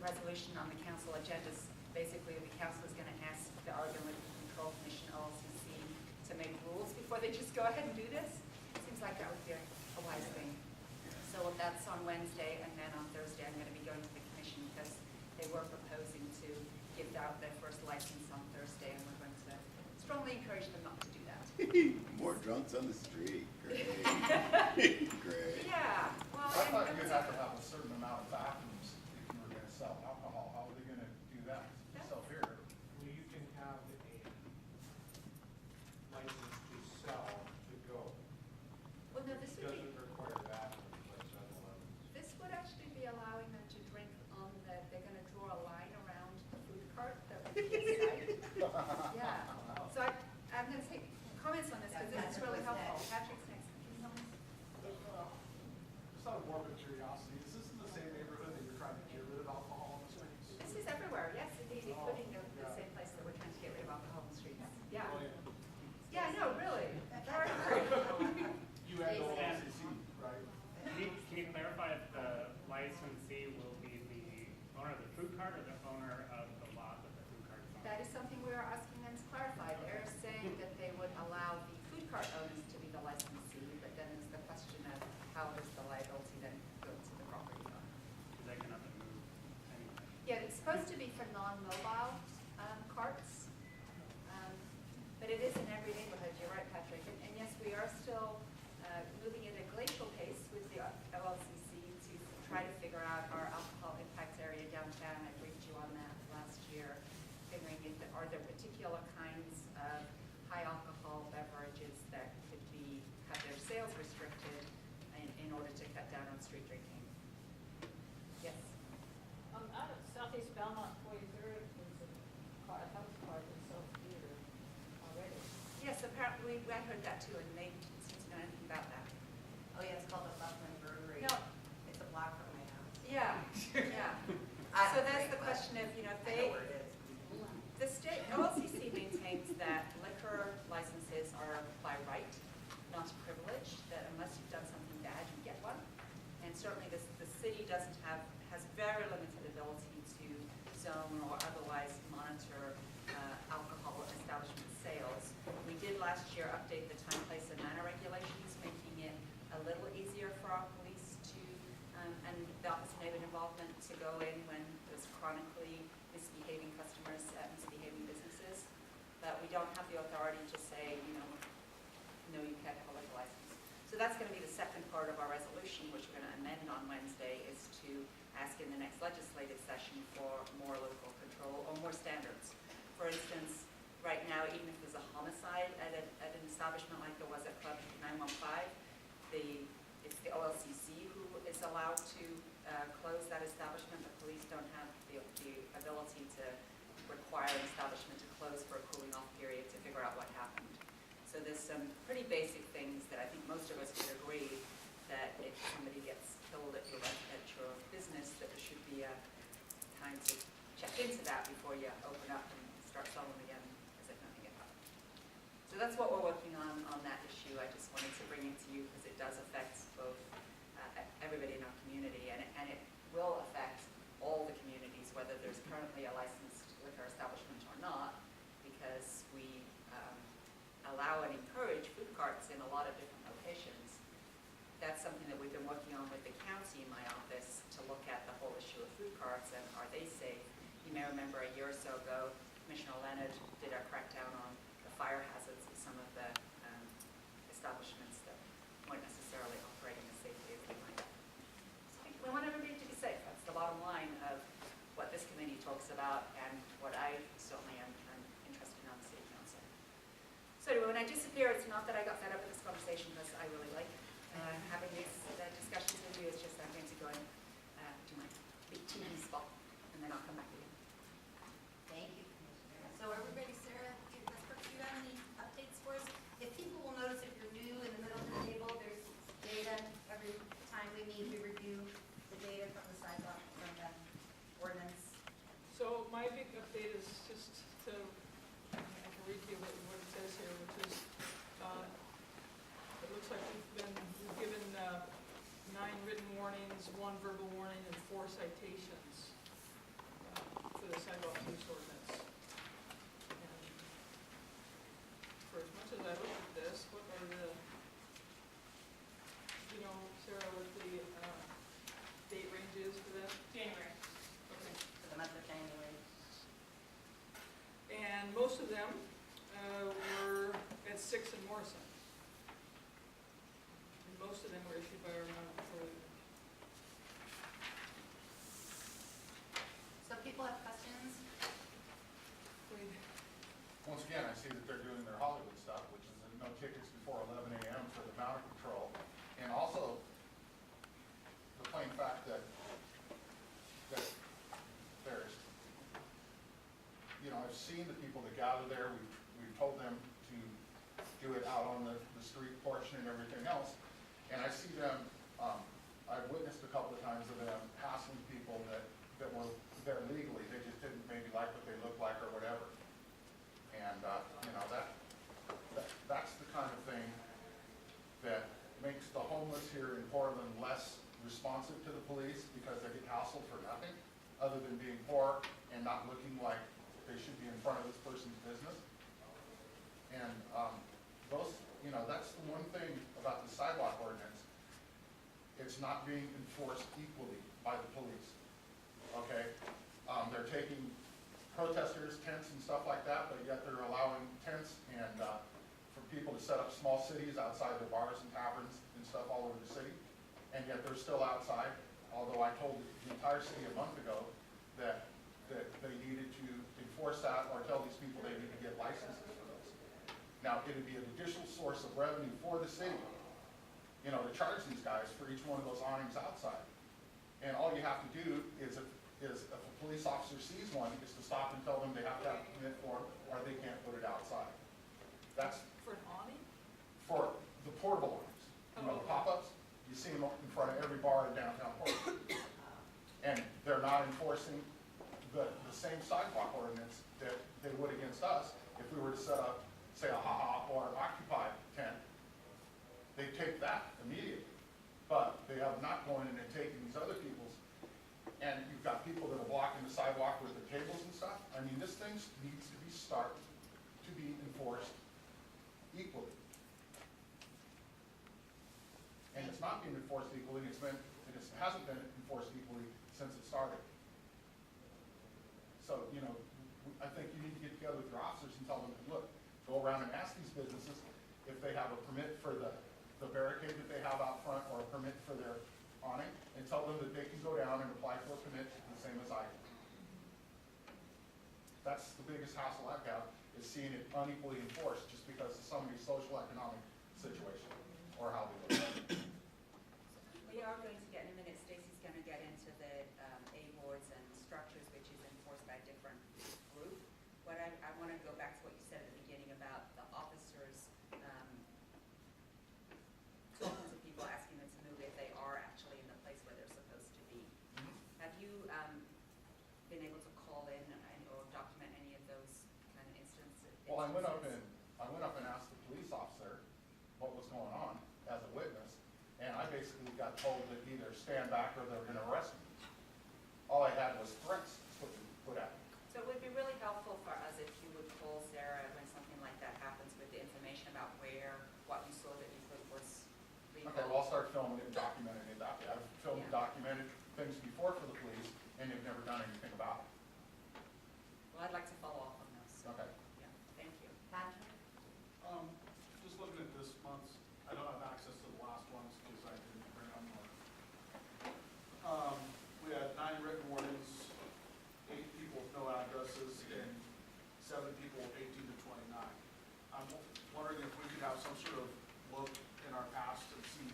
resolution on the council agenda is basically the council is going to ask the Oregon Liquor Control Commission, OLCC, to make rules before they just go ahead and do this. It seems like that would be a wise thing. So that's on Wednesday, and then on Thursday I'm going to be going to the commission because they were proposing to give out their first license on Thursday, and we're going to strongly encourage them not to do that. More drunks on the street. Great. Great. Yeah. Well, I thought you'd have to have a certain amount of bathrooms if you were going to sell alcohol. How are they going to do that? Sell beer? Well, you can have a license to sell to go. well, no, this It would be. doesn't require bathrooms like 7-Eleven. This would actually be allowing them to drink on the, they're gonna draw a line around the food cart that would be inside. Yeah, so I'm gonna take comments on this, because this is really helpful. Patrick's next. Can you help me? Just out of morbid curiosity, is this in the same neighborhood that you're trying to get rid of alcohol on the streets? This is everywhere, yes, indeed, including the same place that we're trying to get rid of alcohol in the streets. Yeah. Yeah, no, really. Very, very. You and OLCC, right? Can you clarify if the licensee will be the owner of the food cart or the owner of the lot that the food cart is on? That is something we are asking them to clarify. They're saying that they would allow the food cart owners to be the licensee, but then it's the question of how does the liability then go to the property owner? Because they cannot move anyway. Yeah, it's supposed to be for non-mobile carts, but it is in every neighborhood. You're right, Patrick. And yes, we are still moving at a glacial pace with the OLCC to try to figure out our alcohol impact area downtown. I briefed you on that last year, figuring if there, are there particular kinds of high alcohol beverages that could be have their sales restricted in order to cut down on street drinking. Yes. Out of Southeast Belmont, 43rd, there's a house card that sells beer already. Yes, apparently I heard that too, and they didn't seem to know anything about that. Oh yeah, it's called the Buckland Brewery. No. It's a block from my house. Yeah, yeah. I So don't that's drink, the but question of, you know, if I know they, where it is. the state, OLCC maintains that liquor licenses are by right, not a privilege, that unless you've done something bad, you get one. And certainly the city doesn't have, has very limited ability to zone or otherwise monitor alcohol establishment sales. We did last year update the time, place, and manner regulations, making it a little easier for our police to, and the Office of Neighborhood Involvement to go in when there's chronically misbehaving customers at misbehaving businesses. But we don't have the authority to say, you know, no, you can't have a liquor license. So that's going to be the second part of our resolution, which we're going to amend on Wednesday, is to ask in the next legislative session for more local control or more standards. For instance, right now, even if there's a homicide at an establishment like there was at Club 915, it's the OLCC who is allowed to close that establishment. The police don't have the ability to require an establishment to close for a cooling off period to figure out what happened. So there's some pretty basic things that I think most of us would agree that if somebody gets killed at your business, that there should be a time to check into that before you open up and start selling again as if nothing had happened. So that's what we're working on that issue. I just wanted to bring it to you because it does affect both everybody in our community, and it will affect all the communities, whether there's currently a licensed liquor establishment or not, because we allow and encourage food carts in a lot of different locations. That's something that we've been working on with the county in my office to look at the whole issue of food carts and are they safe. You may remember a year or so ago, Commissioner Leonard did our crackdown on the fire hazards of some of the establishments that weren't necessarily operating as safely as they might. So we want everybody to be safe. That's the bottom line of what this committee talks about and what I certainly am interested in on the city council. So anyway, when I disappear, it's not that I got fed up with this conversation, because I really like having these discussions with you. It's just I'm going to go and do my big TV spot, and then I'll come back again. Thank you, Commissioner. So everybody, Sarah, do you have any updates for us? If people will notice, if you're new in the middle of the table, there's data. Every time we meet, we review the data from the sidewalk, from the ordinance. So my big update is just to, I can read you what it says here, which is, it looks like we've given 9 written warnings, 1 verbal warning, and 4 citations. to the sidewalk use ordinance. And for as much as I look at this, what are the, you know, Sarah, what the date range is for that? January. Okay. For the month of January. And most of them were at 6 and Morrison. And most of them were issued by our non-employee. So people have questions? Once again, I see that they're doing their Hollywood stuff, which is no tickets before 11 a.m. for the mounted patrol. And also, the plain fact that there's, you know, I've seen the people that gather there, we've told them to do it out on the street portion and everything else. And I see them, I've witnessed a couple of times of them hassling people that were there legally. They just didn't maybe like what they looked like or whatever. And, you know, that's the kind of thing that makes the homeless here in Portland less responsive to the police because they get hassled for nothing other than being poor and not looking like they should be in front of this person's business. And those, you know, that's the one thing about the sidewalk ordinance. It's not being enforced equally by the police, okay? They're taking protesters, tents and stuff like that, but yet they're allowing tents and for people to set up small cities outside their bars and taverns and stuff all over the city. And yet they're still outside, although I told the entire city a month ago that they needed to enforce that or tell these people they need to get licenses for those. Now, it would be an additional source of revenue for the city, you know, to charge these guys for each one of those awnings outside. And all you have to do is if a police officer sees one, is to stop and tell them they have to have a permit for it or they can't put it outside. That's For an awning? for the portable ones, you know, the pop-ups. You see them in front of every bar in downtown Portland. And they're not enforcing the same sidewalk ordinance that they would against us if we were to set up, say, a ha-ha or an occupied tent. They take that immediately. But they have not going in and taking these other people's, and you've got people that are blocking the sidewalk with their tables and stuff. I mean, this thing needs to be enforced equally. And it's not being enforced equally, it hasn't been enforced equally since it started. So, you know, I think you need to get together with your officers and tell them, look, go around and ask these businesses if they have a permit for the barricade that they have out front or a permit for their awning, and tell them that they can go down and apply for a permit the same as I can. That's the biggest hassle I've got, is seeing it unequally enforced just because of somebody's social economic situation or how they look at it. We are going to get, in a minute, Stacy's going to get into the A-boards and structures, which is enforced by a different group. What I want to go back to what you said at the beginning about the officers talking to people, asking them to move if they are actually in the place where they're supposed to be. Have you been able to call in or document any of those kind of instances? Well, I went up and asked the police officer what was going on as a witness, and I basically got told to either stand back or they were going to arrest me. All I had was threats put at me. So it would be really helpful for us if you would call Sarah when something like that happens with the information about what you saw that you thought was legal. Okay, well, I'll start filming it and documenting it that way. I've filmed and Yeah. documented things before for the police, and they've never done anything about it. Well, I'd like to follow up on those. So, Okay. yeah, thank you. Patrick? Just looking at this month's, I don't have access to the last ones because I didn't bring up more. We had 9 written warnings, 8 people with no addresses, and 7 people 18 to 29. I'm wondering if we could have some sort of look in our past and see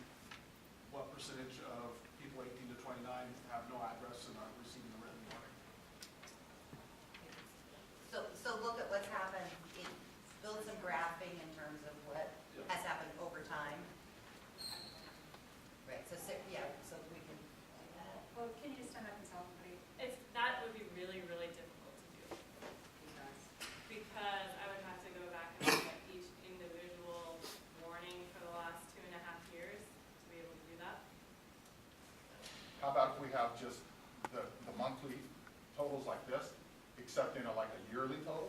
what percentage of people 18 to 29 have no address and are receiving a written warning. So look at what's happened, build some graphing in terms of what has happened over time. Right, so we can do that. Well, can you just stand up and tell everybody? That would be really, really difficult to do Because because I would have to go back and look at each individual warning for the last 2.5 years to be able to do that. How about if we have just the monthly totals like this, accepting like a yearly total?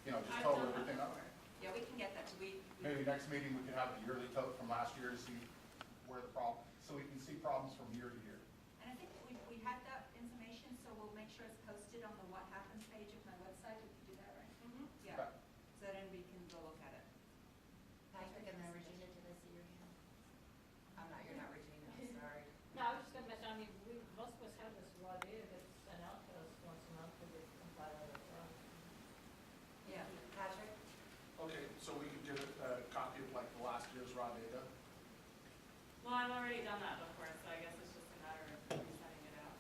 You know, just I've total done that everything up? before. Yeah, we can get that, Maybe next meeting, we can have the yearly total from last year to see where the problem, so we can see problems from year to year. and I think we had that information, so we'll make sure it's posted on the What Happens page of my website, we can do that, right? Mhm. Yeah, so then we can go look at it. Patrick and then Regina, did I see your hand? I'm not, you're not Regina, I'm sorry. No, I was just gonna mention, I mean, most of us have this raw data that's sent out to us once a month, we get compiled ourselves. Yeah. Patrick? Okay, so we could get a copy of like the last year's raw data? Well, I've already done that before, so I guess it's just a matter of sending it out.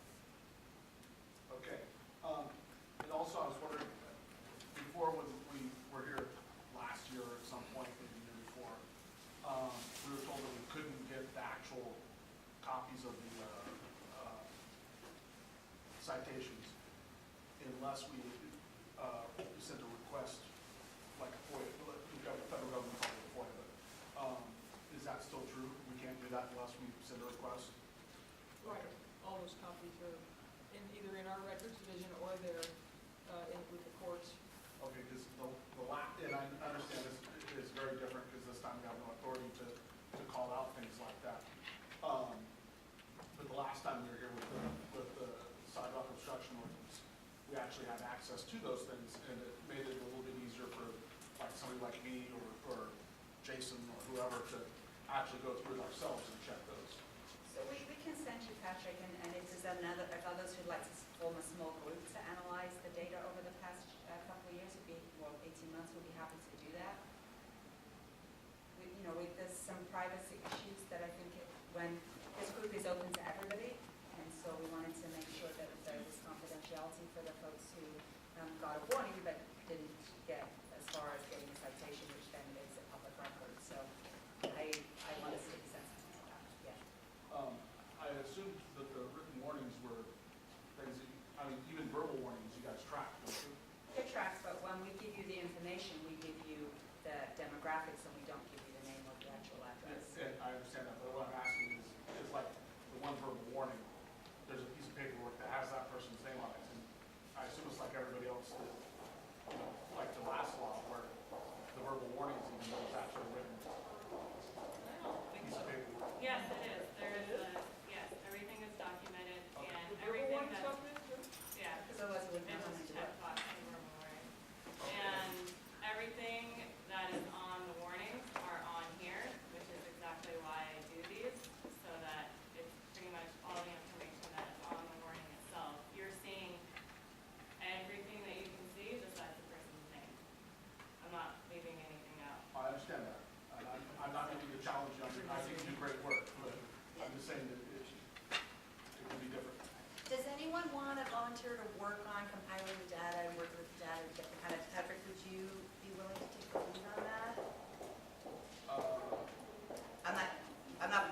Okay. And also I was wondering, before when we were here last year or at some point, maybe the year before, we were told that we couldn't get the actual copies of the citations unless we sent a request, like a FOIA, we've got the federal government called it a FOIA, but is that still true? We can't do that unless we send a request? Right, all those copies are either in our records division or they're with the courts. Okay, because and I understand this is very different because this time we have no authority to call out things like that. But the last time we were here with the sidewalk obstruction ordinance, we actually had access to those things and it made it a little bit easier for like somebody like me or Jason or whoever to actually go through it ourselves and check those. So we can send you, Patrick, and if there's if others who'd like to form a small group to analyze the data over the past couple of years, 18 months, we'll be happy to do that. There's some privacy issues that I think when this group is open to everybody, and so we wanted to make sure that there was confidentiality for the folks who got a warning but didn't get as far as getting a citation, which then makes it public record. So I want us to be sensitive to that, yeah. I assumed that the written warnings were things that, even verbal warnings you guys track, don't you? It tracks, but when we give you the information, we give you the demographics and we don't give you the name of the actual address. And I understand that, but what I'm asking is like the one verbal warning, there's a piece of paperwork that has that person's name on it. And I assume it's like everybody else that, like the last law where the verbal warnings even though it's actually written I don't think piece so. of paperwork. Yes, it is. There is yes, everything is documented Okay. and The verbal everything warning that, stuff is too? yeah. Because otherwise it wouldn't And have just something to check it. box and verbal warning. And everything that is on the warnings are on here, which is exactly why I do these, so that it's pretty much all the information that is on the warning itself. You're seeing everything that you can see besides the person's name. I'm not leaving anything out. I understand that. And I'm not going to challenge you. I think you do great work, but I'm just saying that it can be different. Does anyone want to volunteer to work on compiling the data and work with the data? Patrick, would you be willing to take the lead on that?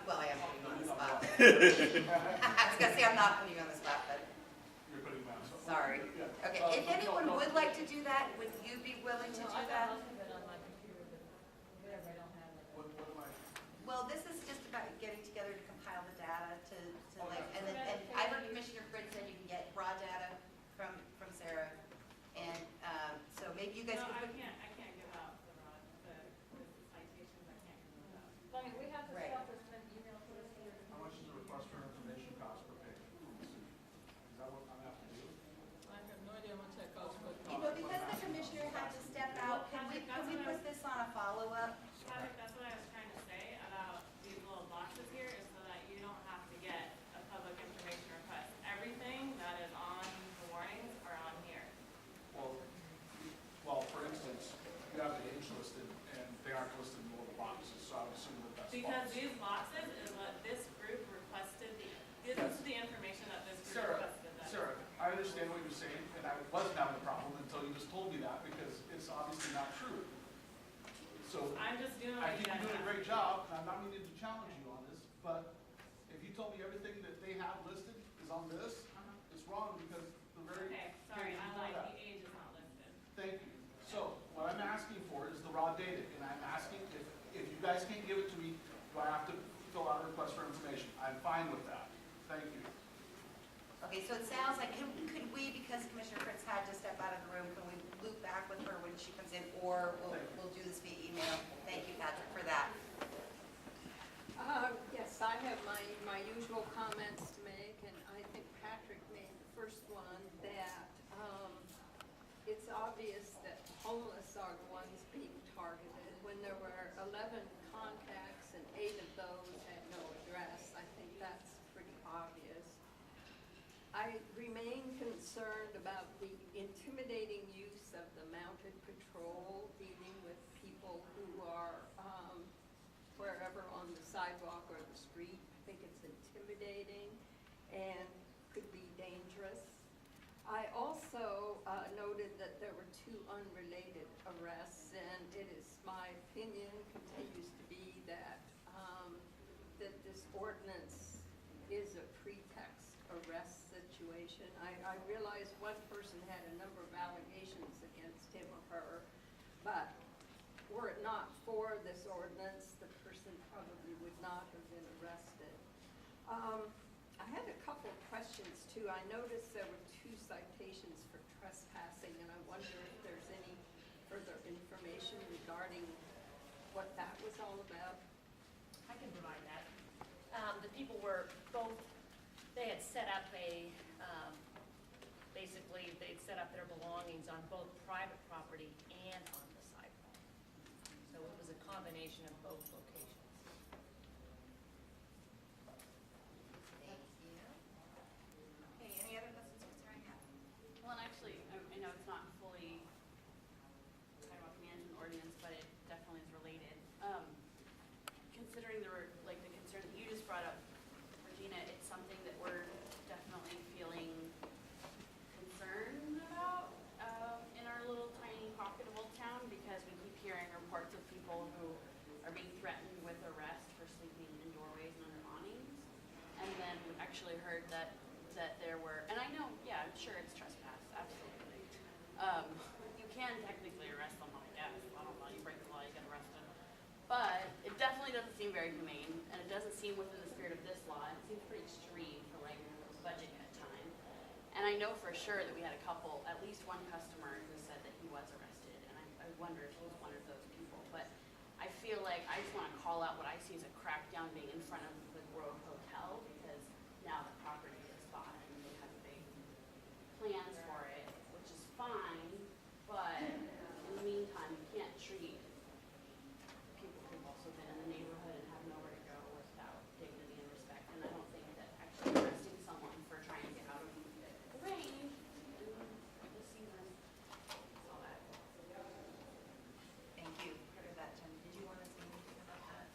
Well, I am putting you on the spot. I was gonna say I'm not putting you on the spot, but You're putting that. sorry. Yeah. Okay, if anyone would like to do that, would you be willing to No, do I that? got most of it on my computer, but whatever, I don't have it. What am I? Well, this is just about getting together to compile the data to like, Okay. and I heard Commissioner Fritz said you can get raw data from Sarah. And, so maybe you guys No, could. I can't give out the citations, I can't give those out. I mean, we have the Right. stuff that's been emailed to us here. How much does the request for information cost per page from the city? Is that what I'm have to do? I have no idea how much that costs, but. Because the commissioner had to step out, can we put this on a follow-up? Patrick, that's what I was trying to say about these little boxes here, is so that you don't have to get a public information request. Everything that is on the warnings are on here. Well, for instance, you have the age listed and they aren't listed in the little boxes, so I would assume that that's Because false. these boxes is what this group requested, this is the information that this group Sarah, requested. Sarah, I understand what you're saying, and I wasn't having a problem until you just told me that, because it's obviously not true. So, I'm just doing I what think you guys you're doing a asked. great job, and I'm not meaning to challenge you on this, but if you told me everything that they have listed is on this, it's wrong, because the very. Okay, sorry, page I before lied, that. the age is not listed. Thank you. So, what I'm asking for is the raw data, and I'm asking if you guys can't give it to me, do I have to fill out a request for information? I'm fine with that. Thank you. Okay, so it sounds like, could we, because Commissioner Fritz had to step out of the room, Yes, I have my usual comments to make, and I think Patrick made the first one, that it's obvious that homeless are the ones being targeted. When there were 11 contacts and 8 of those had no address, I think that's pretty obvious. I remain concerned about the intimidating use of the mounted patrol dealing with people who are wherever on the sidewalk or the street. I think it's intimidating and could be dangerous. I also noted that there were 2 unrelated arrests, and it is my opinion, continues to be, that that this ordinance is a pretext arrest situation. I realize one person had a number of allegations against him or her, but were it not for this ordinance, the person probably would not have been arrested. I had a couple of questions too. I noticed there were 2 citations for trespassing, and I wonder if there's any further information regarding what that was all about. I can provide that. The people were both, they had set up basically they'd set up their belongings on both private property and on the sidewalk. So it was a combination of both locations. Thank you. Okay, any other questions concerning that? Well, and actually, I know it's not fully sidewalk management ordinance, but it definitely is related. Considering the concern that you just brought up, Regina, it's something that we're definitely feeling concerned about in our little tiny pocket of Old Town, because we keep hearing reports of people who are being threatened with arrest for sleeping in doorways and under awnings. And then we actually heard that there were, and I know, yeah, I'm sure it's trespass, absolutely. You can technically arrest someone, I guess. I don't know, you break the law, you get arrested. But it definitely doesn't seem very humane, and it doesn't seem within the spirit of this law, and it seems pretty extreme for like budget cut time. And I know for sure that we had at least one customer who said that he was arrested, and I wonder if he was one of those people. But I feel like I just want to call out what I see as a crackdown being in front of the Grove Hotel, because now the property is bought and they have big plans for it, which is fine, but in the meantime, you can't treat people who've also been in the neighborhood and have nowhere to go without dignity and respect. And I don't think that actually arresting someone for trying to get out of the rain in the season is all that. Thank you for that, Jen. Did you want to say anything about that?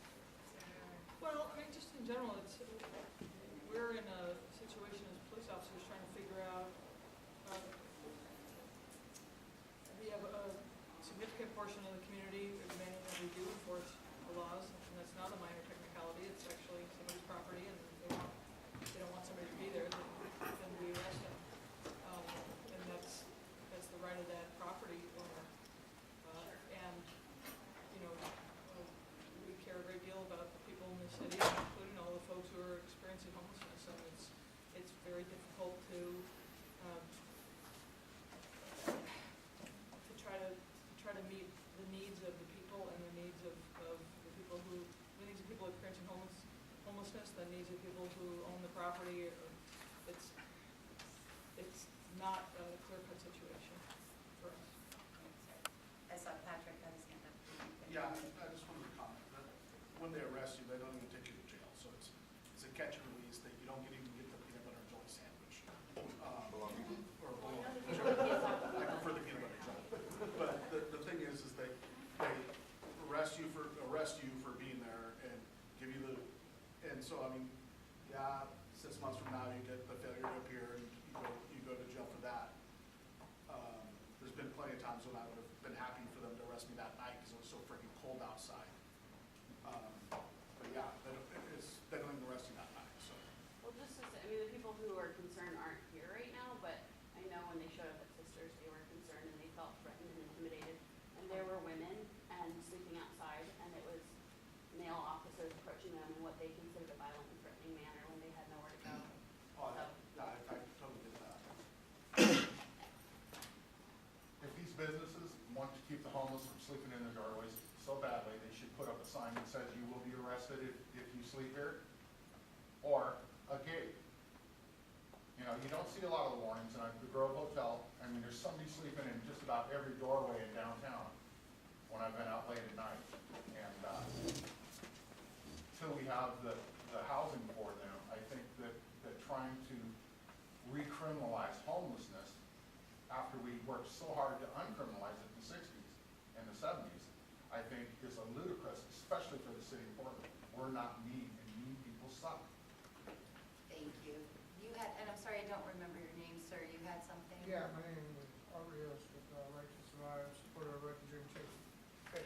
Well, I mean, just in general, we're in a situation as police officers trying to figure out, we have a significant portion of the community demanding that we do enforce the laws, and that's not a minor technicality, it's actually somebody's property, and they don't want somebody to be there, then we arrest them. And that's the right of that property owner. And, we care a great deal about the people in the city, including all the folks who are experiencing homelessness, and it's very difficult to try to meet the needs of the people and the needs of the people experiencing homelessness, the needs of people who own the property. It's not a clear-cut situation for us. I saw Patrick had his hand up. Yeah, I just wanted to comment that when they arrest you, they don't even take you to jail. So it's a catch and release that you don't even get the peanut butter and jelly sandwich. Or bologna. I prefer the peanut butter and jelly. But the thing is they arrest you for being there and give you and so I mean, yeah, 6 months from now you get the failure to appear and you go to jail for that. There's been plenty of times when I would have been happy for them to arrest me that night because it was so freaking cold outside. But yeah, they don't even arrest you that night. So. Well, just to say, I mean, the people who are concerned aren't here right now, but I know when they showed up at Sisters, they were concerned and they felt threatened and intimidated. And there were women and sleeping outside, and it was male officers approaching them in what they considered a violent and threatening manner when they had nowhere to go. Oh, So, yeah, I totally get that. If these businesses want to keep the homeless from sleeping in their doorways so badly, they should put up a sign that says you will be arrested if you sleep here, or a gate. You know, you don't see a lot of the warnings, and the Grove Hotel, I mean, there's somebody sleeping in just about every doorway in downtown when I've been out late at night. And, till we have the housing for them, I think that trying to recriminalize homelessness after we worked so hard to uncriminalize it in the sixties and the seventies, I think is a ludicrous, especially for the city of Portland. We're not mean, and mean people suck. Thank you. You had, and I'm sorry, I don't remember your name, sir. You had something? Yeah, my name is Aubrey Hills with Right to Survive, supporter of Right to Dream Safety. Okay.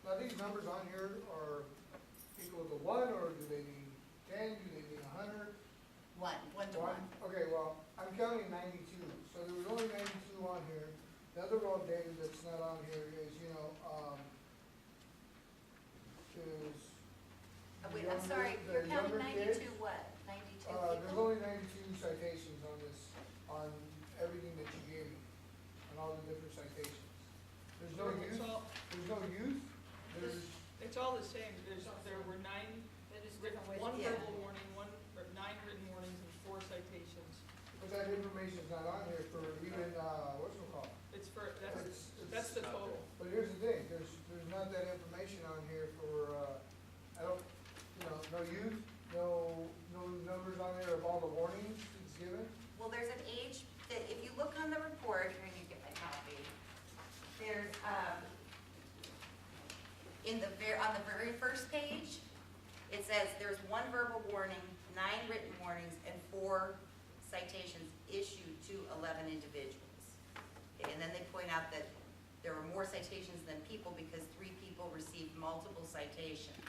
Now these numbers on here are equal to 1, or do they mean 10, do they mean 100? One to one. Okay, well, I'm counting 92, so there was only 92 on here. The other raw data that's not on here is, Wait, I'm sorry, the you're counting younger 92 kids. what? 92 There's people? only 92 citations on this, on everything that you gave me, on all the different citations. There's no It's youth, all- there's no youth, there's, It's all the same, there were 9, They're just different ways. one Yeah. verbal warning, 9 written warnings, and 4 citations. but that information's not on here for even, what's it called? It's for, It's- that's the total. But here's the thing, there's not that information on here for, no youth, no numbers on there of all the warnings it's given. Well, there's an age, that if you look on the report, here you get my copy, there's, on the very first page, it says there's 1 verbal warning, 9 written warnings, and 4 citations issued to 11 individuals. Okay, and then they point out that there were more citations than people because 3 people received multiple citations.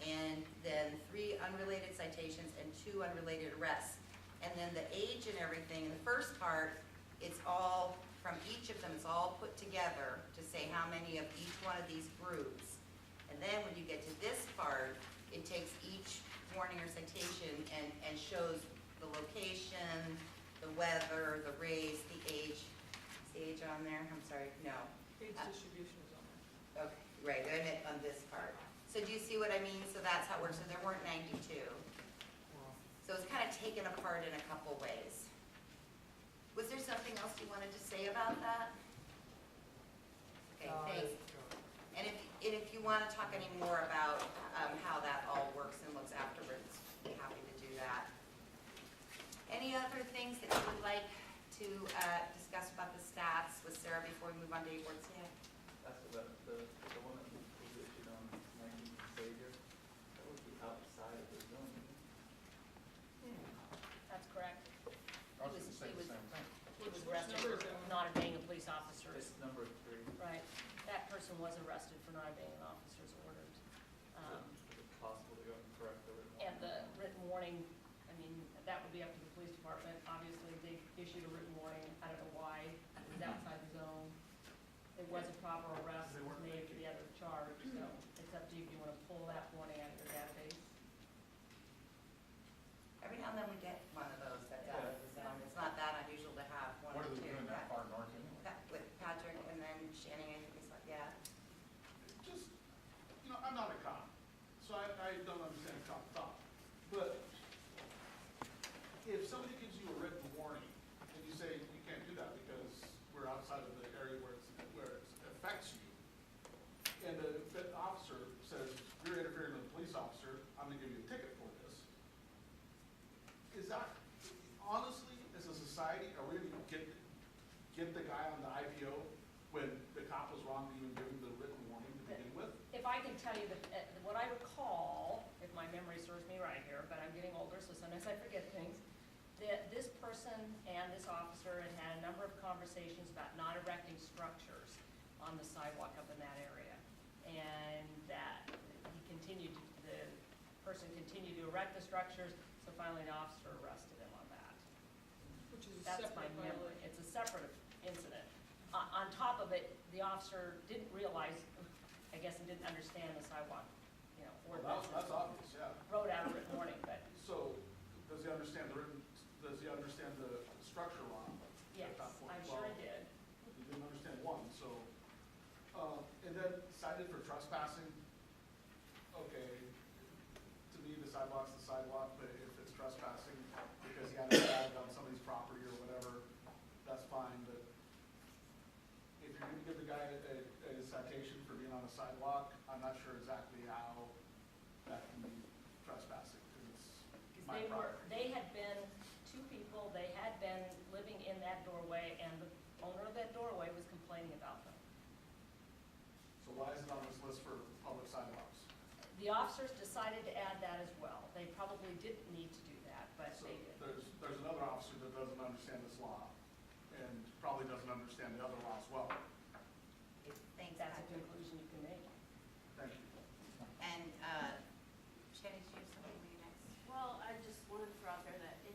And then 3 unrelated citations and 2 unrelated arrests. And then the age and everything, in the first part, it's all, from each of them, it's all put together to say how many of each one of these groups. And then when you get to this part, it takes each warning or citation and shows the location, the weather, the race, the age. Is the age on there? I'm sorry, no. Age distribution is on there. Okay, right, I meant on this part. So do you see what I mean? So that's how it works. So there weren't 92. So it's kind of taken apart in a couple ways. Was there something else you wanted to say about that? Okay, thanks. And if you want to talk any more about how that all works and looks afterwards, be happy to do that. Any other things that you would like to discuss about the stats with Sarah before we move on to reports? Yeah. That's about the one that was issued on 19th Savior, that would be outside of the zone. That's correct. I was gonna say the same thing. He was Which arrested number for is that one? not obeying a police officer's, It's number 3. right. That person was arrested for not obeying an officer's orders. Is it possible to go and correct the written one? And the written warning, I mean, that would be up to the police department. Obviously, they issued a written warning. I don't know why. It was outside the zone. It was a proper arrest They weren't made for the other charge, so it's up to you if you want to pull that warning out of your database. Every now and then we get one of those that's out of the zone. It's not that unusual to have one What or are they two. doing that far north anyway? With Patrick and then Shannon, it's like, yeah. Just, I'm not a cop, so I don't understand cop thought. But if somebody gives you a written warning and you say you can't do that because we're outside of the area where it affects you, and the officer says, you're interfering with a police officer, I'm gonna give you a ticket for this. Is that, honestly, as a society, are we gonna get the guy on the IPO when the cop was wrong to even give him the written warning to begin with? If I can tell you that, what I recall, if my memory serves me right here, but I'm getting older, so sometimes I forget things, that this person and this officer had had a number of conversations about not erecting structures on the sidewalk up in that area. And that the person continued to erect the structures, so finally the officer arrested him on that. Which is a That's my separate memory. violation. It's a separate incident. On top of it, the officer didn't realize, I guess he didn't understand the sidewalk, Well, ordinance. that's obvious, yeah. Wrote out a written warning, but So, does he understand the structure law? yes, at that point? I'm sure he Well, did. He didn't understand one, so, and then cited for trespassing, okay, sidewalk's the sidewalk, but if it's trespassing because you got a tag on somebody's property or whatever, that's fine, but if you're gonna give the guy a citation for being on a sidewalk, I'm not sure exactly how that can be trespassing, because it's my property. They had been, two people, they had been living in that doorway, and the owner of that doorway was complaining about them. So why is it on this list for public sidewalks? The officers decided to add that as well. They probably didn't need to do that, but So they did. there's another officer that doesn't understand this law, and probably doesn't understand the other law as well. Thanks, That's a Patrick. conclusion you can make. Thank you. And, Shannon, do you have something for you next? Well, I just wanted to throw out there that it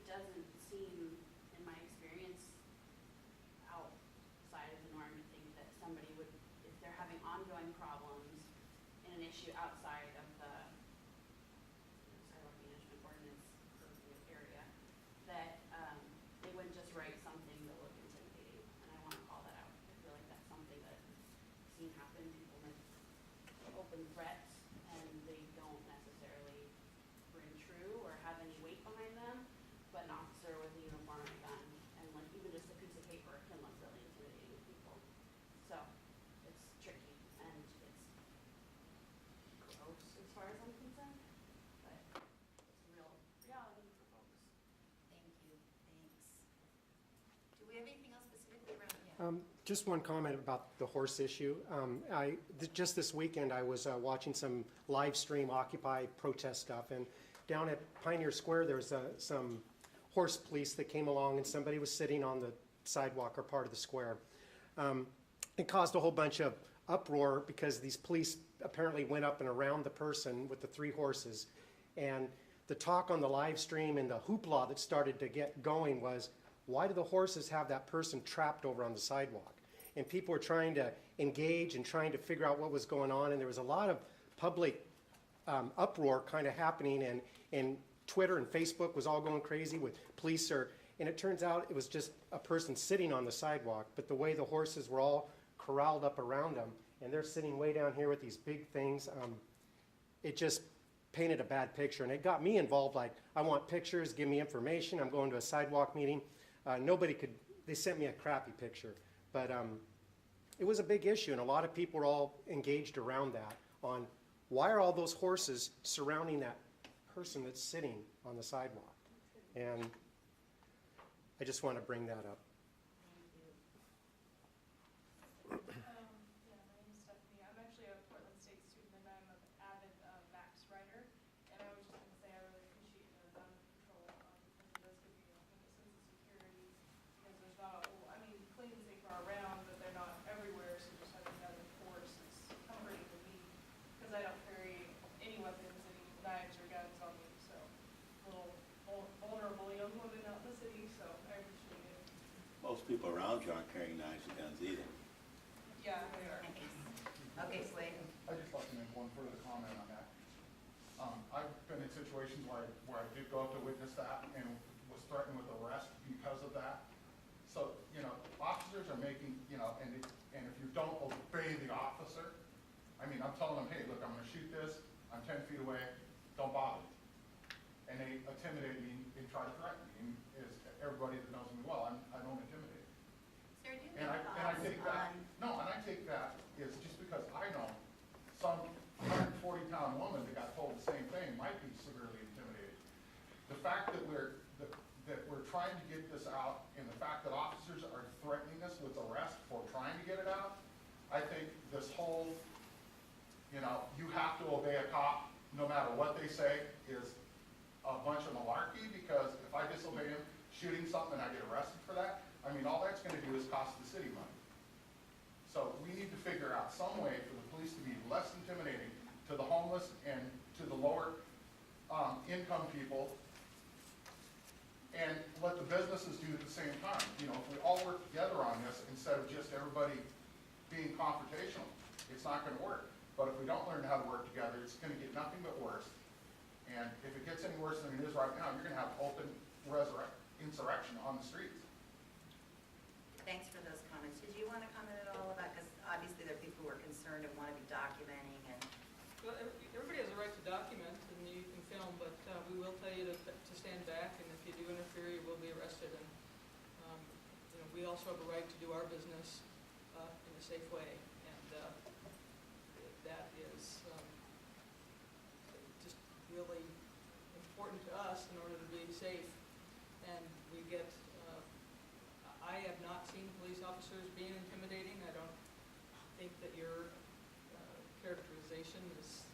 doesn't seem, in my experience, outside of the norm to think that somebody would, if they're having ongoing problems in an issue outside of the sidewalk management ordinance purview area, that they wouldn't just write something that looked intimidating. And I want to call that out. I feel like that's something that I've seen happen. People make open threats and they don't necessarily ring true or have any weight behind them, but an officer with a uniform and a gun and like even just a piece of paper can look really intimidating to people. So it's tricky and it's gross as far as I'm concerned, but it's a real reality for folks. Thank you, thanks. Do we have anything else specifically around? Just one comment about the horse issue. Just this weekend, I was watching some live stream Occupy protest stuff, and down at Pioneer Square, there was some horse police that came along, and somebody was sitting on the sidewalk or part of the square. It caused a whole bunch of uproar because these police apparently went up and around the person with the 3 horses, and the talk on the live stream and the hoopla that started to get going was, why do the horses have that person trapped over on the sidewalk? And people were trying to engage and trying to figure out what was going on, and there was a lot of public uproar kind of happening, and Twitter and Facebook was all going crazy with police and it turns out it was just a person sitting on the sidewalk, but the way the horses were all corralled up around them, and they're sitting way down here with these big things, it just painted a bad picture, and it got me involved. Like, I want pictures, give me information, I'm going to a sidewalk meeting. They sent me a crappy picture, but it was a big issue, and a lot of people were all engaged around that on why are all those horses surrounding that person that's sitting on the sidewalk? And I just want to bring that up. Yeah, my name is Stephanie. I'm actually a Portland State student and I'm an avid maps writer. And I was just going to say I really appreciate the gun control because it does give me a sense of security. Because there's not, I mean, clean and safe are around, but they're not everywhere. So just having that enforced is comforting for me because I don't carry any weapons, any knives or guns on me. So a little vulnerable young woman out in the city. So I appreciate it. Most people around you aren't carrying knives and guns either. Yeah, they are. Okay, Slade. I'd just like to make one further comment on that. I've been in situations where I did go out to witness that and was threatened with arrest because of that. So, officers are making, and if you don't obey the officer, I mean, I'm telling them, hey, look, I'm gonna shoot this, I'm 10 feet away, don't bother me. And they intimidate me and try to threaten me, and as everybody that knows me well, I don't intimidate. Sarah, do you And I have take thoughts that, no, and I take that is just because I know some 140-pound woman that got told the same thing might be severely intimidated. The fact that we're trying to get this out, and the fact that officers are threatening us with arrest for trying to get it out, I think this whole, you have to obey a cop no matter what they say is a bunch of malarkey, because if I disobey him, shooting something and I get arrested for that, I mean, all that's gonna do is cost the city money. So we need to figure out some way for the police to be less intimidating to the homeless and to the lower income people, and let the businesses do at the same time. If we all work together on this instead of just everybody being confrontational, it's not gonna work. But if we don't learn how to work together, it's gonna get nothing but worse. And if it gets any worse than it is right now, you're gonna have open insurrection on the streets. Thanks for those comments. Did you want to comment at all about, because obviously there are people who are concerned and want to be documenting and. Well, everybody has a right to document, and you can we also have a right to do our business in a safe way, and that is just really important to us in order to be safe. And we get, I have not seen police officers being intimidating. I don't think that your characterization is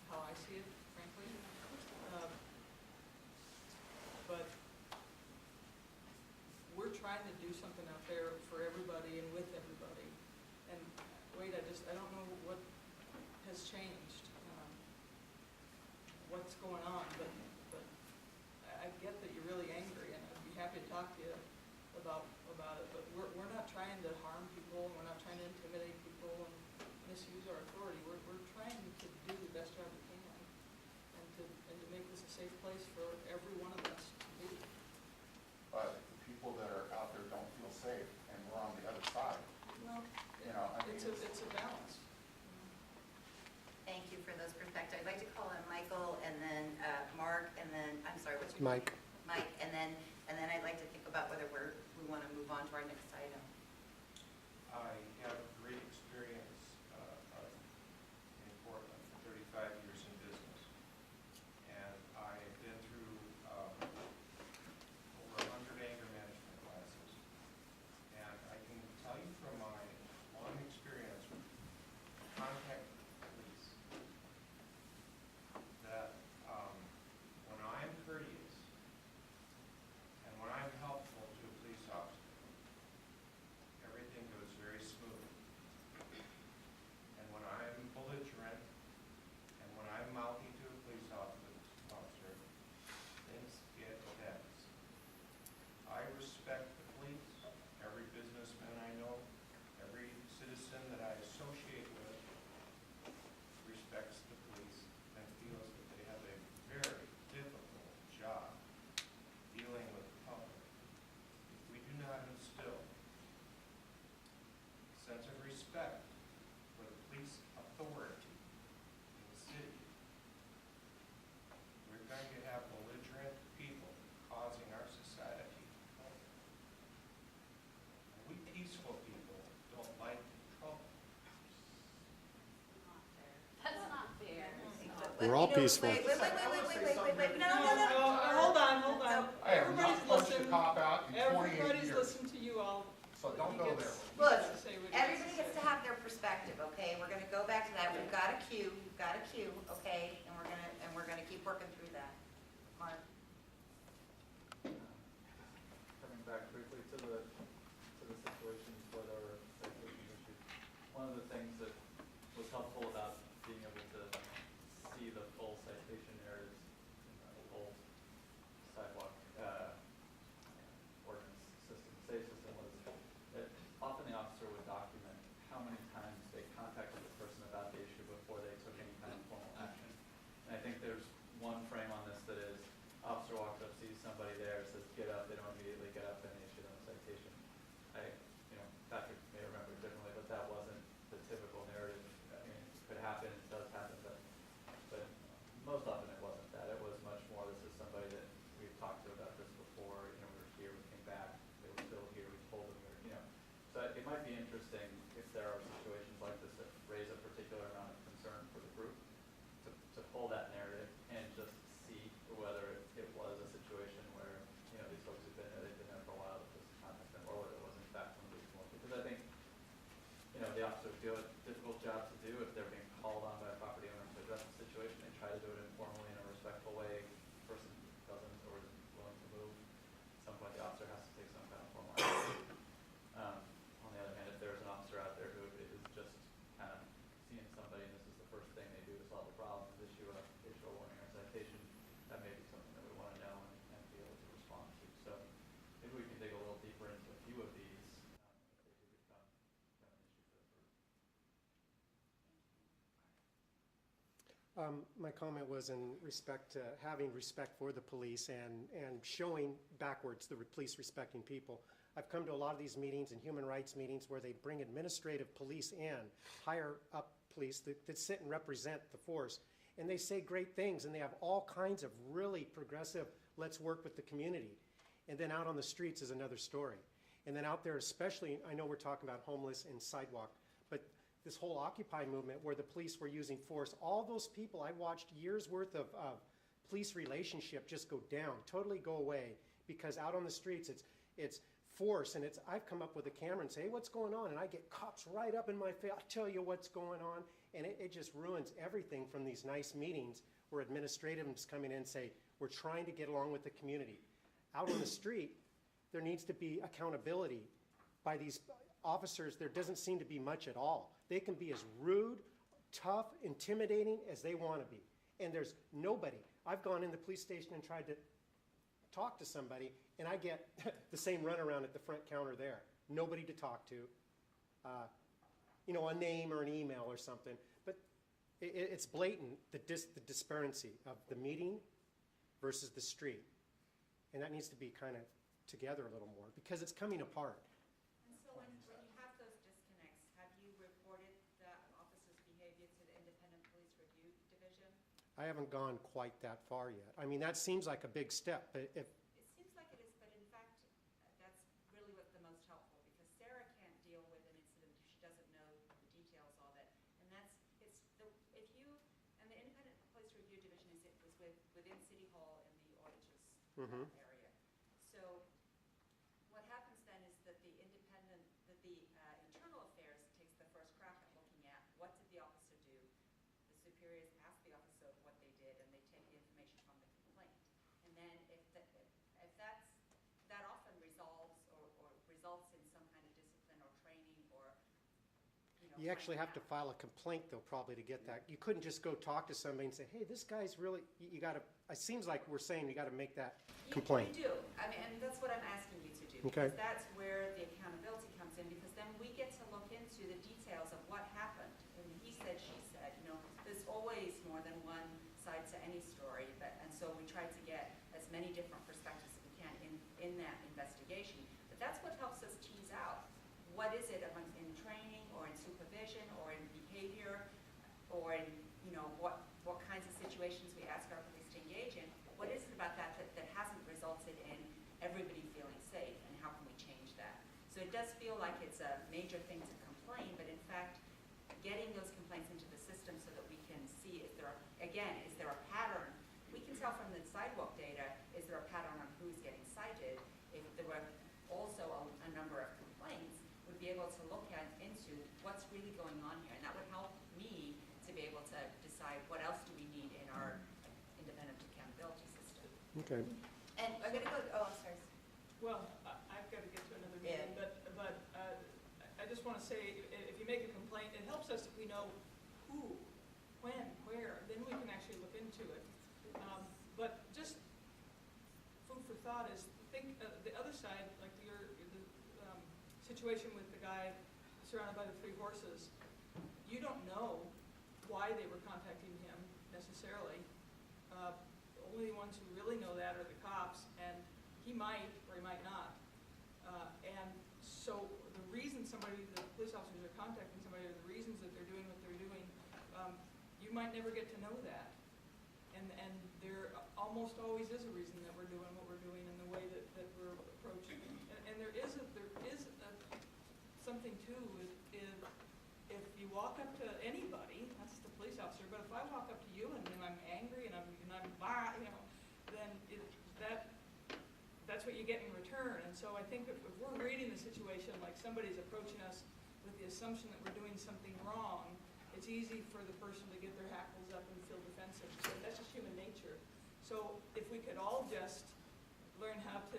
how I see it, frankly. But we're trying to do something out there for everybody and with everybody. And wait, I don't know what has changed, what's going on, but I get that you're really angry, and I'd be happy to talk to you about it. But we're not trying to harm people, and we're not trying to intimidate people and misuse our authority. We're trying to do the best job we can, and to make this a safe place for every one of us to be. But the people that are out there don't feel safe, and we're on the other side. Well, You know, I mean, it's a balance. Thank you for those perspectives. I'd like to call on Michael and then Mark and then, I'm sorry, what's your name? Mike. Mike, and then I'd like to think about whether we want to move on to our next item. I have great experience in Portland, 35 years in business. And I have been through over 100 anger management classes. And I can tell you from my long experience with contact police that when I'm courteous and when I'm helpful to a police officer, everything goes very smooth. And when I'm belligerent and when I'm mouthy to a police officer, things get tense. I respect the police. Every businessman I know, every citizen that I associate with respects the police and feels that they have a very difficult job dealing with the public. If we do not instill a sense of respect for the police authority in the city, we're going to have belligerent people causing our society trouble. And we peaceful people don't like trouble. That's not fair. We're all peaceful. Wait, no. Hold on. I have not Everybody's punched a listened. cop out in 28 Everybody's years. listened to you all. So don't go there. Look, He gets to say what he everybody has gets to to have their perspective, okay? We're gonna go back to that. We've got a queue, okay? And we're gonna keep working through that. Mark? Coming back briefly to the situations where there were citation issues, one of the things that was helpful about being able to see the full citation errors in the old sidewalk ordinance system, safe system, was that often the officer would document how many times they contacted the person about the issue before they took any kind of formal action. And I think there's one frame on this that is, officer walks up, sees somebody there, says, get up, they don't immediately get up, and they issue them a citation. Patrick may remember it differently, but that wasn't the typical narrative. I mean, it could happen, it does happen, but most often it wasn't that. It was much more, this is somebody that we've talked to about this before, we were here, we came back, they were still here, we told them, So it might be interesting if there are situations like this that raise a particular amount of concern for the group, to pull that narrative and just see whether it was a situation where, these folks have been there, they've been there for a while, that this is contact them, or whether it was in fact one of these more. Because I think, the officers do a difficult job to do if they're being called on by a property owner to address the situation. They try to do it informally in a respectful way. The person doesn't or isn't willing to move. At some point, the officer has to take some kind of formal action. On the other hand, if there's an officer out there who is just kind of seeing somebody and this is the first thing they do to solve the problem, is issue a warning or citation, that may be something that we want to know and be able to respond to. So maybe we can dig a little deeper into a few of these if they do become an issue for the group. My comment was in respect to having respect for the police and showing backwards the police respecting people. I've come to a lot of these meetings and human rights meetings where they bring administrative police in, higher up police that sit and represent the force. And they say great things and they have all kinds of really progressive, let's work with the community. And then out on the streets is another story. And then out there, especially, I know we're talking about homeless and sidewalk, but this whole Occupy movement where the police were using force, all those people, I watched years worth of police relationship just go down, totally go away, because out on the streets it's force, and I've come up with a camera and say, hey, what's going on? And I get cops right up in my face, I'll tell you what's going on, and it just ruins everything from these nice meetings where administratives come in and say, we're trying to get along with the community. Out on the street, there needs to be accountability by these officers. There doesn't seem to be much at all. They can be as rude, tough, intimidating as they want to be. And there's nobody. I've gone in the police station and tried to talk to somebody, and I get the same runaround at the front counter there. Nobody to talk to. You know, a name or an email or something. But it's blatant, the disparity of the meeting versus the street. And that needs to be kind of together a little more, because it's coming apart. And so when you have those disconnects, have you reported the officer's behavior to the Independent Police Review Division? I haven't gone quite that far yet. I mean, that seems like a big step, but if, It seems like it is, but in fact, that's really what the most helpful, because Sarah can't deal with an incident if she doesn't know the details of it. And if you, and the Independent Police Review Division was within City Hall in the auditor's area. So what happens then is that the internal affairs takes the first crack at looking at what did the officer do. The superiors ask the officer what they did, and they take the information from the complaint. And then if that often resolves or results in some kind of discipline or training or, you actually have to file a complaint, though, probably to get that. You couldn't just go talk to somebody and say, hey, this guy's really, you got to, it seems like we're saying you got to make that complaint. You do. I mean, and that's what I'm asking you to do. Okay. Because that's where the accountability comes in, because then we get to look into the details of what happened. And he said, she said, there's always more than one side to any story. And so we try to get as many different perspectives as we can in that investigation. But that's what helps us tease out. What is it in training or in supervision or in behavior or in, what kinds of situations we ask our police to engage in? What is it about that hasn't resulted in everybody feeling safe, and how can we change that? So it does feel like it's a major thing to complain, but in fact, getting those complaints into the system so that we can see is there a pattern? We can tell from the sidewalk data, is there a pattern on who's getting cited? If there were also a number of complaints, would be able to look into what's really going on here, and that would help me to be able to decide what else do we need in our independent accountability system. Okay. And I'm going to go, oh, I'm sorry. Well, I've got to get to another meeting, but I just want to say, if you make a complaint, it helps us if we know who, when, where, then we can actually look into it. But just food for thought is, think the other side, like the situation with the guy surrounded by the 3 horses. You don't know why they were contacting him necessarily. Only the ones who really know that are the cops, and he might or he might not. And so the reason the police officers are contacting somebody, or the reasons that they're doing what they're doing, you might never get to know that. And there almost always is a reason that we're doing what we're doing in the way that we're approaching. And there is something too, if you walk up to anybody, not just the police officer, but if I walk up to you and then I'm angry and I'm then that's what you get in return. And so I think if we're reading the situation like somebody's approaching us with the assumption that we're doing something wrong, it's easy for the person to get their hackles up and feel defensive. So that's just human nature. So if we could all just learn how to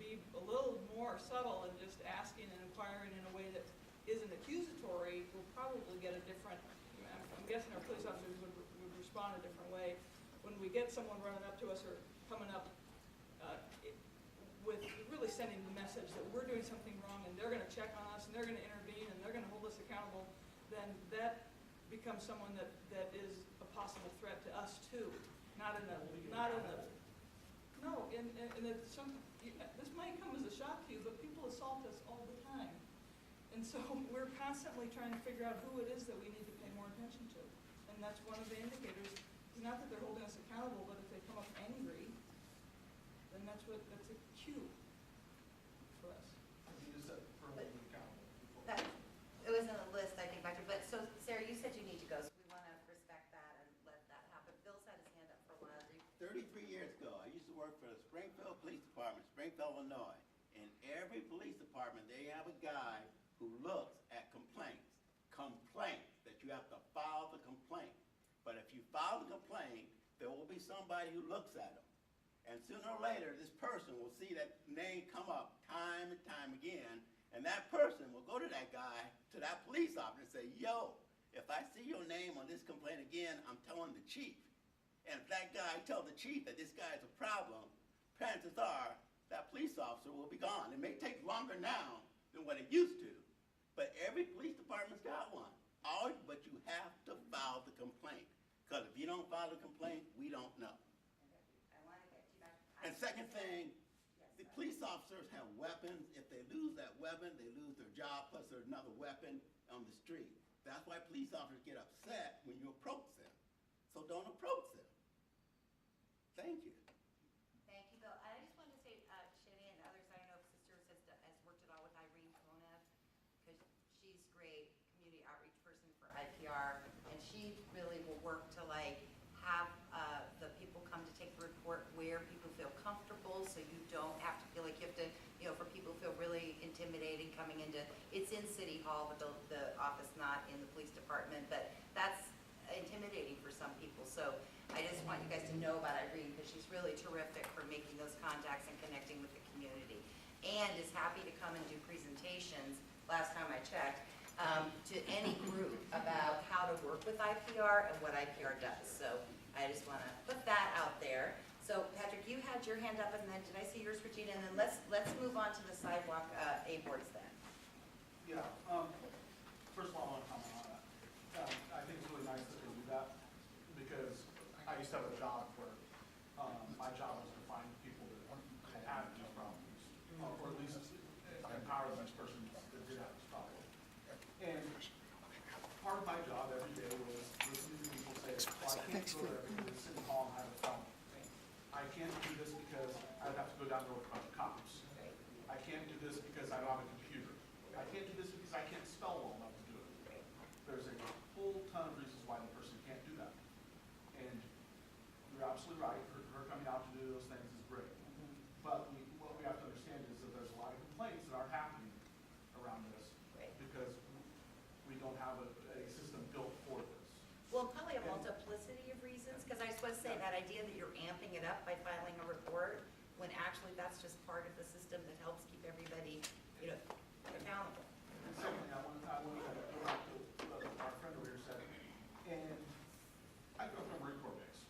be a little more subtle and just asking and inquiring in a way that isn't accusatory, we'll probably get a different, I'm guessing our police officers would respond a different way. When we get someone running up to us or coming up with really sending the message that we're doing something wrong and they're going to check on us and they're going to intervene and they're going to hold us accountable, then that becomes someone that is a possible threat to us too. This might come as a shock to you, but people assault us all the time. And so we're constantly trying to figure out who it is that we need to pay more attention to. And that's one of the indicators. It's not that they're holding us accountable, but if they come up angry, then that's a two. For us. You just said for holding accountable. That, it was in the list, I think, Dr. But, so Sarah, you said you need to go, so we want to respect that and let that happen. Bill's had his hand up for a while. 33 years ago, I used to work for the Springfield Police Department, Springfield, Illinois. In every police department, they have a guy who looks at complaints. Complaints, that you have to file the complaint. But if you file the complaint, there will be somebody who looks at them. And sooner or later, this person will see that name come up time and time again, and that person will go to that guy, to that police officer and say, yo, if I see your name on this complaint again, I'm telling the chief. And if that guy tells the chief that this guy is a problem, chances are that police officer will be gone. It may take longer now than what it used to, but every police department's got one. But you have to file the complaint, because if you don't file the complaint, we don't know. I want to get you back. And second thing, the police officers have weapons. If they lose that weapon, they lose their job, plus there's another weapon on the street. That's why police officers get upset when you approach them. So don't approach them. Thank you. Thank you, Bill. I just wanted to say, Shani and others, I know Sister has worked it all with Irene Konev, because she's great community outreach person for IPR, and she really will work to like have the people come to take the report where people feel comfortable, so you don't have to feel like you have to, you know, for people who feel really intimidating coming into, it's in City Hall, but the office not in the police department, but that's intimidating for some people. So I just want you guys to know about Irene, because she's really terrific for making those contacts and connecting with the community, and is happy to come and do presentations, last time I checked, to any group about how to work with IPR and what IPR does. So I just want to put that out there. So Patrick, you had your hand up, and then did I see yours, Regina? And then let's move on to the sidewalk A-boards then. Yeah, first of all, I want to comment on that. I think it's really nice that they do that, because I used to have a job where my job was to find people that had these problems, or at least empower the next person that did have this problem. And part of my job every day was listening to people say, well, I can't go there because it's City Hall and I have a problem. I can't do this because I'd have to go down there with a bunch of cops. I can't do this because I don't have a computer. I can't do this because I can't spell well enough to do it. There's a whole ton of reasons why the person can't do that. And you're absolutely right, her coming out to do those things is great. But what we have to understand is that there's a lot of complaints that are happening around this because we don't have a system built for this. Well, probably a multiplicity of reasons, because I was supposed to say that idea that you're amping it up by filing a report, when actually that's just part of the system that helps keep everybody, you know, accountable. And secondly, I want to go back to what our friend over here said. And I grew up on a Marine Corps base.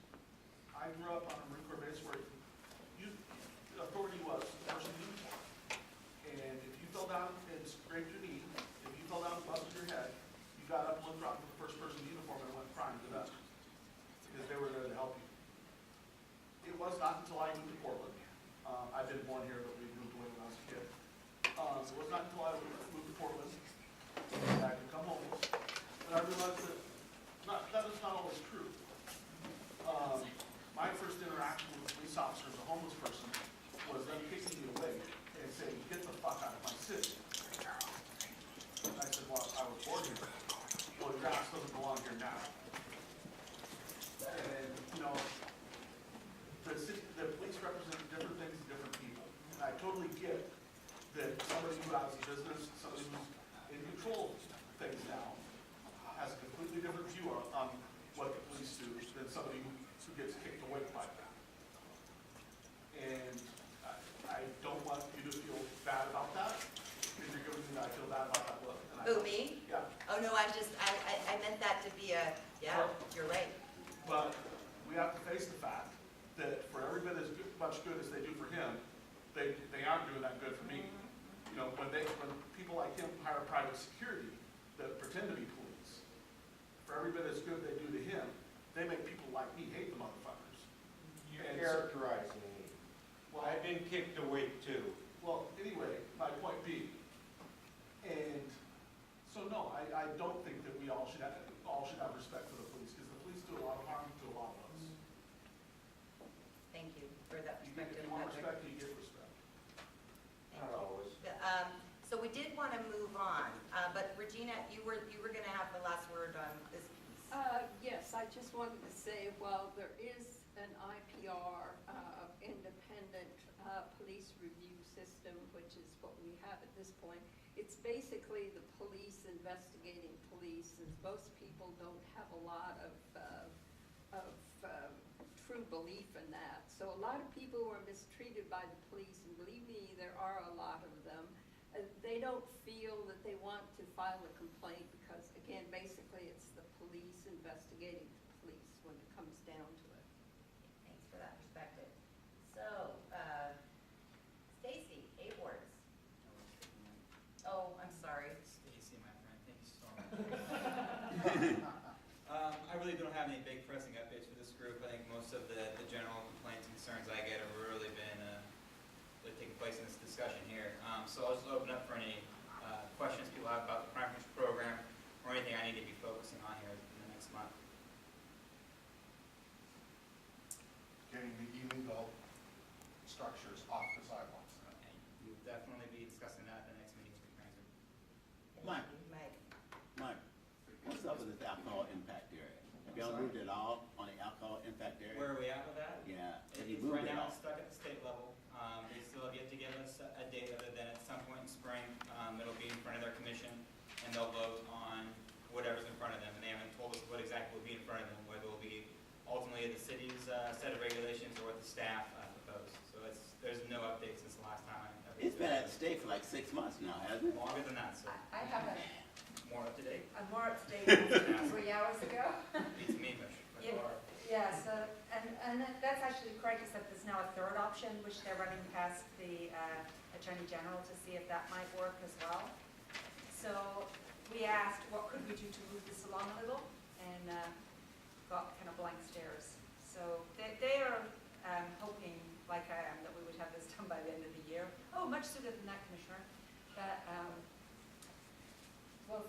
I grew up on a Marine Corps base where the authority was person in uniform. And if you fell down and scraped your knee, if you fell down and busted your head, you got up and looked around for the first person in uniform and went crying to them, because they were there to help you. It was not until I moved to Portland. I've been born here, but we moved away when I was a kid. It was not until I moved to Portland that I become homeless, and I realized that is not always true. My first interaction with a police officer as a homeless person was them kicking me away and saying, "Get the fuck out of my city." And I said, "Well, I was born here. Well, your ass doesn't belong here now." And, you know, the police represent different things to different people. And I totally get that somebody who has a business, somebody who's in control of things now, has a completely different view on what the police do than somebody who gets kicked away by that. And I don't want you to feel bad about that. If you're giving me that, I feel bad about that look. Who, me? Yeah. Oh, no, I meant that to be a, yeah, you're right. But we have to face the fact that for every bit as much good as they do for him, they aren't doing that good for me. You know, when people like him hire private security that pretend to be police, for every bit as good they do to him, they make people like me hate the motherfuckers. You're characterizing me. Well, I've been kicked away too. Well, anyway, my point being, and so no, I don't think that we all should have respect for the police, because the police do a lot of harm to a lot of us. Thank you for that If perspective, you want Patrick. respect, you get respect. Regina, you were gonna have the last word on this piece. Yes, I just wanted to say, while there is an IPR, independent police review system, which is what we have at this point, it's basically the police investigating police, and most people don't have a lot of true belief in that. So a lot of people who are mistreated by the police, and believe me, there are a lot of them, they don't feel that they want to file a complaint because, again, basically it's the police investigating the police when it comes down to it. Thanks for that perspective. So, Stacy, awards. Oh, I'm sorry. Stacy, my friend, thank you so much. I really don't have any big pressing updates for this group. I think most of the general complaints and concerns I get have really been taking place in this discussion here. So I'll just open up for any questions people have about the crime prevention program or anything I need to be focusing on here in the next month. Getting the illegal structures off the sidewalks. And you'll definitely be discussing that at the next meeting, Mr. Cranston. Mike, what's up with this alcohol impact area? Have y'all moved at all on the alcohol impact area? Where are we at with that? Yeah, have you It's moved right at now all? it's stuck at the state level. They still have yet to give us a date other than at some point in spring, it'll be in front of their commission and they'll vote on whatever's in front of them. And they haven't told us what exactly will be in front of them, whether it will be ultimately the city's set of regulations or what the staff proposed. So there's no update since the last time I ever. It's been at the state for like 6 months now, hasn't it? Longer than that, so I have more up to date. I'm more up to date than 3 hours ago. Beats me, but Yeah, so, and that's actually correct, except there's now a third option, which they're running past the Attorney General to see if that might work as well. So we asked, what could we do to move this along a little, and got kind of blank stares. So they are hoping, like I am, that we would have this done by the end of the year. Oh, much sooner than that, Commissioner. But, well,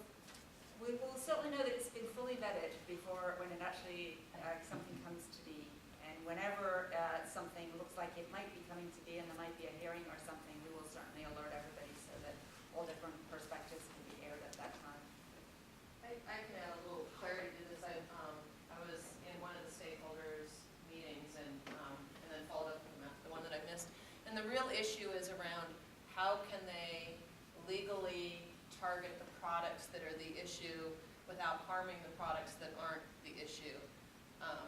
we will certainly know that it's been fully vetted before, when it actually, something comes to be. And whenever something looks like it might be coming to be and there might be a hearing or something, we will certainly alert everybody so that all different perspectives can be aired at that time. I can add a little clarity to this. I was in one of the stakeholders' meetings and then followed up with the one that I missed. And the real issue is around how can they legally target the products that are the issue without harming the products that aren't the issue.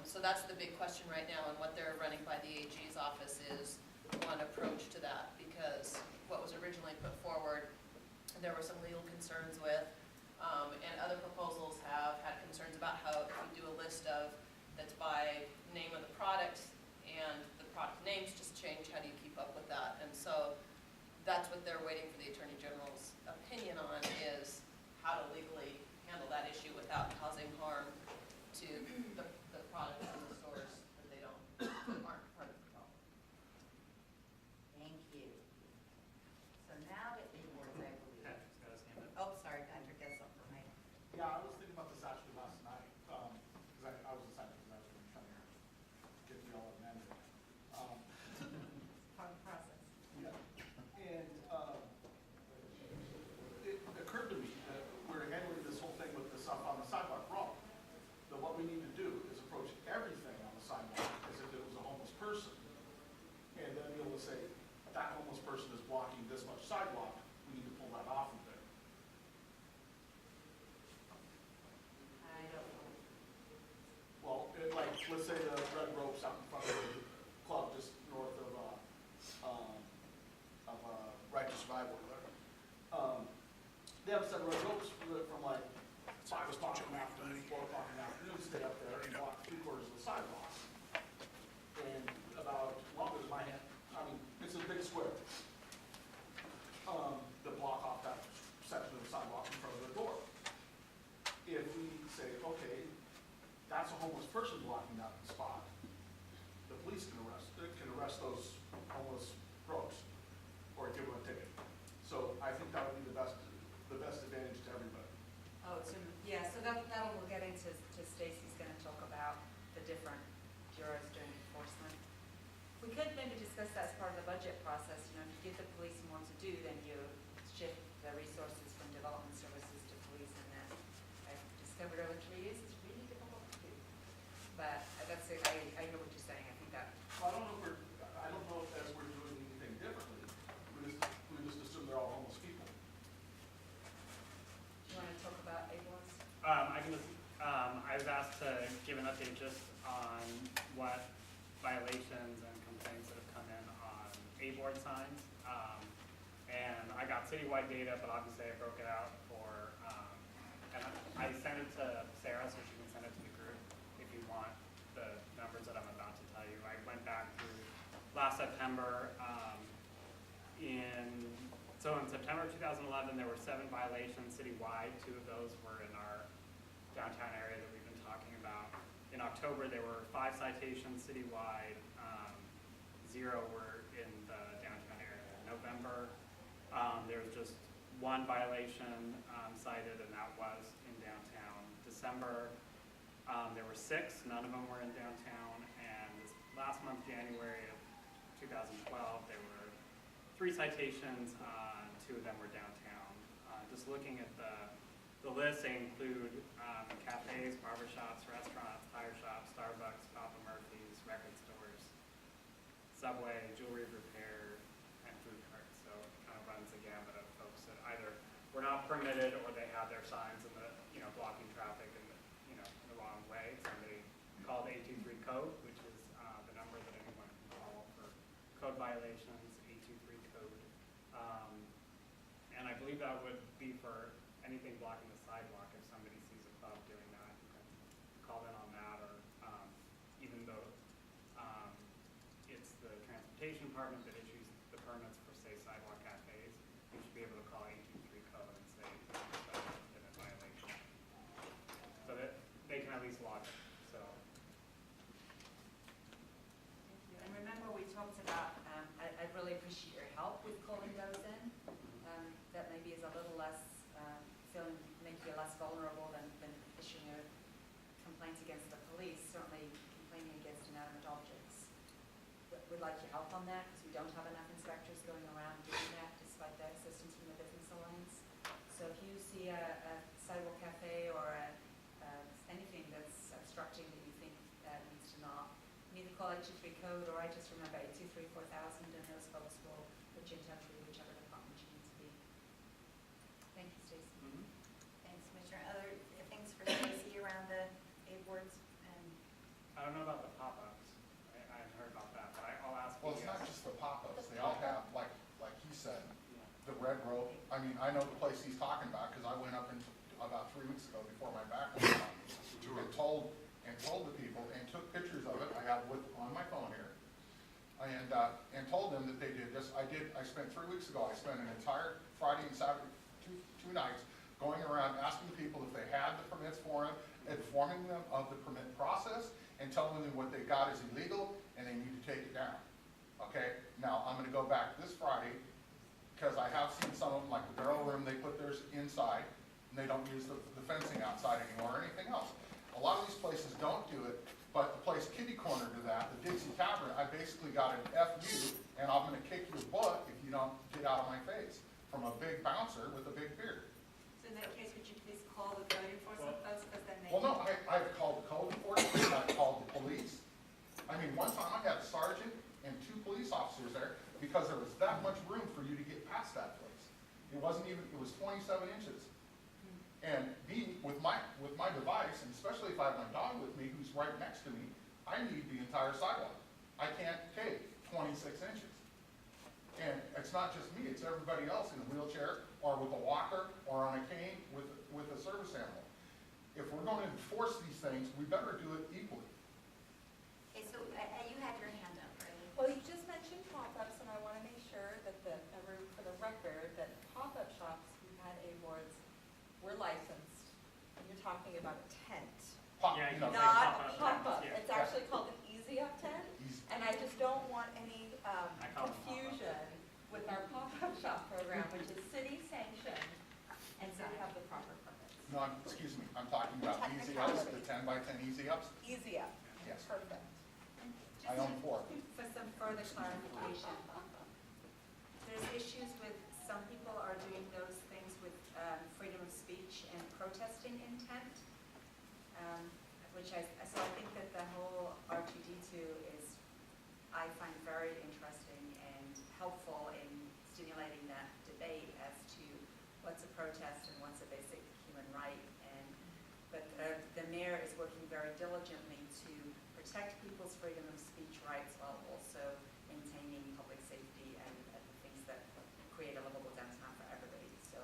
So that's the big question right now, and what they're running by the AG's office is one approach to that, because what was originally put forward, there were some legal concerns with, and other proposals have had concerns about how if you do a list of, that's by name of the product, and the product names just change, how do you keep up with that? And so that's what they're waiting for the Attorney General's opinion on, is how to legally handle that issue without causing harm to the products in the stores that aren't part of the problem. Thank you. So now the awards, I believe. Patrick's got his hand up. Oh, sorry, Patrick, that's something, right? Yeah, I was thinking about this actually last night, because I was excited because I was going to come here, get you all amended. Part of the process. Yeah, and it occurred to me that we're handling this whole thing with the stuff on the sidewalk wrong. That what we need to do is approach everything on the sidewalk as if it was a homeless person, and then be able to say, that homeless person is blocking this much sidewalk, we need to pull that off of there. I don't know. Well, like, let's say the red ropes out in front of the club just north of Right to Survive or whatever. They have a set of red ropes from like 5 o'clock in the afternoon, 4 o'clock in the afternoon, stay up there and block 3/4 of the sidewalk. And about, long as my hand, I mean, it's a big square. To block off that section of the sidewalk in front of the door. If we say, okay, that's a homeless person blocking that spot, the police can arrest those homeless folks or give them a ticket. So I think that would be the best advantage to everybody. Oh, so, yeah, so that we'll get into, Stacy's gonna talk about the different bureaus doing enforcement. We could maybe discuss that as part of the budget process, you know, if you give the police more to do, then you shift the resources from development services to police and covered over trees, it's really difficult to do. But that's it, I know what you're saying, I think that, Well, I don't know if as we're doing anything differently, we just assume they're all homeless people. do you want to talk about A-boards? I can just, I was asked to give an update just on what violations and complaints that have come in on A-board signs. And I got citywide data, but obviously I broke it out for, and I sent it to Sarah so she can send it to the group if you want the numbers that I'm about to tell you. I went back through last September, so in September 2011, there were 7 violations citywide. 2 of those were in our downtown area that we've been talking about. In October, there were 5 citations citywide. 0 were in the downtown area. In November, there was just 1 violation cited, and that was in downtown. December, there were 6. None of them were in downtown. And this last month, January of 2012, there were 3 citations. 2 of them were downtown. Just looking at the list, they include cafes, barbershops, restaurants, tire shops, Starbucks, Papa Murphy's, record stores, Subway, jewelry repair, and food carts. So it kind of runs the gamut of folks that either were not permitted or they had their signs in the, blocking traffic in the, in the wrong way. Somebody called 823 code, which is the number that anyone can call for code violations, 823 code. And I believe that would be for anything blocking the sidewalk. If somebody sees a club doing that, you can call in on that, or even though it's the transportation department that issues the permits for, say, sidewalk cafes, you should be able to call 823 code and say that's been a violation. So that they can at least log it. So. Thank you. And remember, we talked about, I really appreciate your help with calling those in. That maybe is a little less, make you less vulnerable than issuing a complaint against the police, certainly complaining against inanimate objects. We'd like your help on that, because we don't have enough inspectors going around doing that, despite the assistance from the Business Alliance. So if you see a sidewalk cafe or anything that's obstructing that you think needs to not, you either call 823 code, or I just remember 823 4000, and those folks will put you in touch with whichever department you need to be. Thank you, Stacy. Thanks, Commissioner. Other things for Stacy around the A-boards? And I don't know about the pop-ups. I haven't heard about that, but I'll ask you. Well, it's not just the pop-ups, they all have, like he said, the red rope. I mean, I know the place he's talking about, because I went up about 3 weeks ago before my back was on, and told the people, and took pictures of it, I have on my phone here, and told them that they did this. I spent 3 weeks ago, I spent an entire Friday and Saturday, two nights, going around asking people if they had the permits for it, informing them of the permit process, and telling them what they got is illegal, and they need to take it down. Okay, now I'm gonna go back this Friday, because I have seen some of them, like the barrel room, they put theirs inside, and they don't use the fencing outside anymore or anything else. A lot of these places don't do it, but the place kitty corner to that, the Dixie Tavern, I basically got an FU, and I'm gonna kick your butt if you don't get out of my face, from a big bouncer with a big beard. So in that case, would you please call the code enforcement folks, because then they. Well, no, I've called the code enforcement, I've called the police. I mean, one time I had a sergeant and 2 police officers there, because there was that much room for you to get past that place. It wasn't even, it was 27 inches. And me, with my device, and especially if I have my dog with me who's right next to me, I need the entire sidewalk. I can't take 26 inches. And it's not just me, it's everybody else in a wheelchair, or with a walker, or on a cane with a service animal. If we're going to enforce these things, we better do it equally. Okay, so you had your hand up, right? Well, you just mentioned pop-ups, and I want to make sure that for the record, that pop-up shops who had A-boards were licensed. And you're talking about a tent, Yeah, not a pop-up. Yeah. It's actually called an easy-up tent, and I just don't want any confusion with our pop-up shop program, which is city-sanctioned, and so we have the proper permits. No, excuse me, I'm talking about easy ups, the 10 by 10 easy ups. Easy-up. Yes. Perfect. I own 4. For some further clarification, there's issues with, some people are doing those things with freedom of speech and protesting intent. very interesting and helpful in stimulating that debate as to what's a protest and what's a basic human right. But the mayor is working very diligently to protect people's freedom of speech rights while also maintaining public safety and the things that create a livable downtown for everybody. So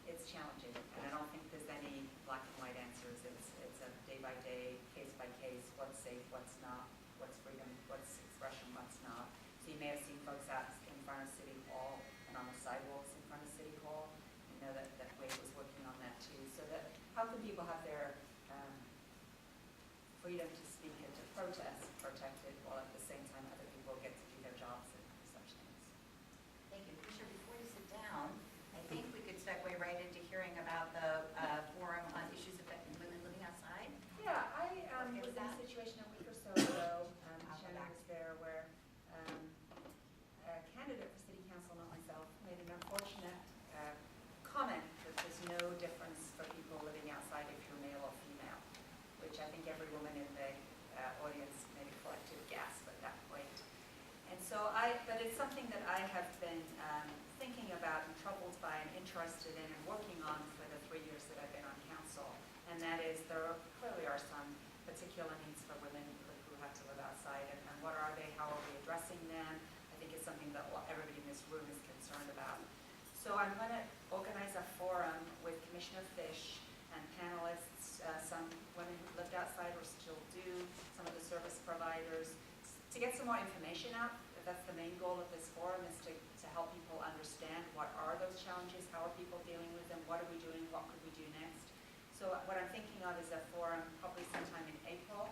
it's challenging, and I don't think there's any black and white answers. It's a day by day, case by case, what's safe, what's not, what's freedom, what's expression, what's not. So you may have seen folks out in front of City Hall and on the sidewalks in front of City Hall. I know that Wade was working on that too. So that how can people have their freedom to speak and to protest protected while at the same time other people get to do their jobs and such things? Thank you. Commissioner, before you sit down, I think we could segue right into hearing about the forum on issues affecting women living outside. Yeah, I Okay was with in a that? situation a week or so ago, I'll go Shannon back. was there, where a candidate for city council, not myself, made an unfortunate comment that there's no difference for people living outside if you're male or female, which I think every woman in the audience made a collective gasp at that point. And so but it's something that I have been thinking about and troubled by and interested in and working on for the 3 years that I've been on council. And that is, there clearly are some particular needs for women who have to live outside. And what are they? How are we addressing them? I think it's something that everybody in this room is concerned about. So I'm going to organize a forum with Commissioner Fish and panelists, some women who lived outside or still do, some of the service providers, to get some more information out. That's the main goal of this forum, is to help people understand what are those challenges, how are people dealing with them, what are we doing, what could we do next. So what I'm thinking of is a forum probably sometime in April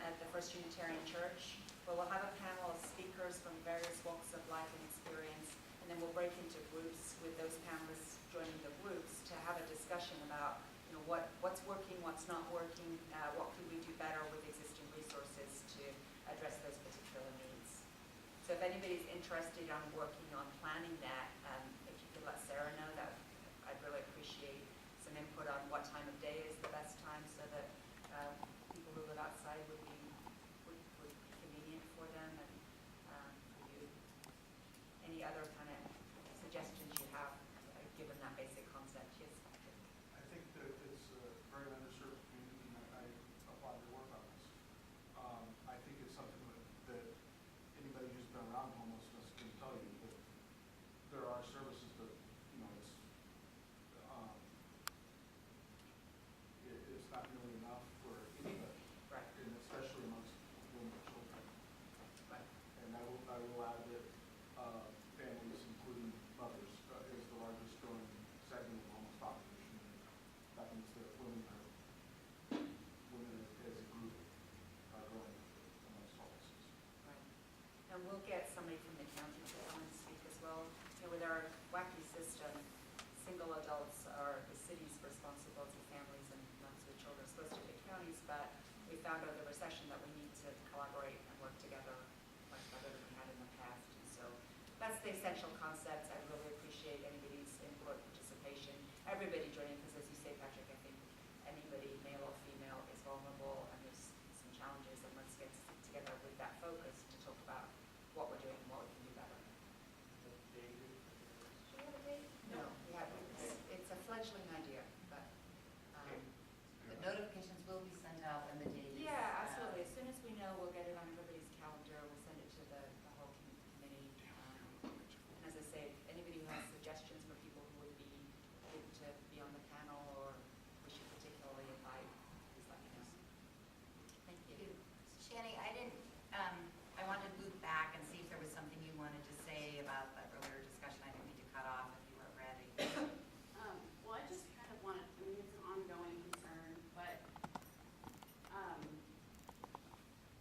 at the First Unitarian Church, where we'll have a panel of speakers from various walks of life and experience, and then we'll break into groups with those panelists joining the groups to have a discussion about what's working, what's not working, what could we do better with existing resources to address those particular needs. So if anybody's interested in working on planning that, if you could let Sarah know, that I'd really appreciate some input on what time of day is the best time, so that people who live outside would be convenient for them, and for you. Any other kind of suggestions you have, given that basic concept? Yes. I think that it's a very underserved community, and I applaud your work on this. I think it's something that anybody who's been around homelessness can tell you, that there are services that, it's not nearly enough for anybody. Right. And especially amongst women and children. Right. And I will add that families, including mothers, is the largest growing segment of the homeless population. That means that women as a group are growing amongst homelessness. Right. And we'll get somebody from the county to come and speak as well. With our wacky system, single adults are the city's responsibility, families and mothers with children are supposed to be counties, but we found over the recession that we need to collaborate and work together much better than we had in the past. And so that's the essential concept. I really appreciate anybody's input, participation, everybody joining, because as you say, Patrick, I think anybody, male or female, is vulnerable, and there's some challenges, and let's get together with that focus to talk about what we're doing and what we can do better. Do you have a date? No, yeah, it's a fledgling idea, but, The notifications will be sent out when the date is. yeah, absolutely. As soon as we know, we'll get it on everybody's calendar, we'll send it to the whole committee. And as I say, anybody who has suggestions for people who would be good to be on the panel, or we should particularly invite, please let me know. Thank you. Shani, I wanted to loop back and see if there was something you wanted to say about the earlier discussion. I didn't mean to cut off if you weren't ready. Well, I just kind of wanted, it's an ongoing concern, but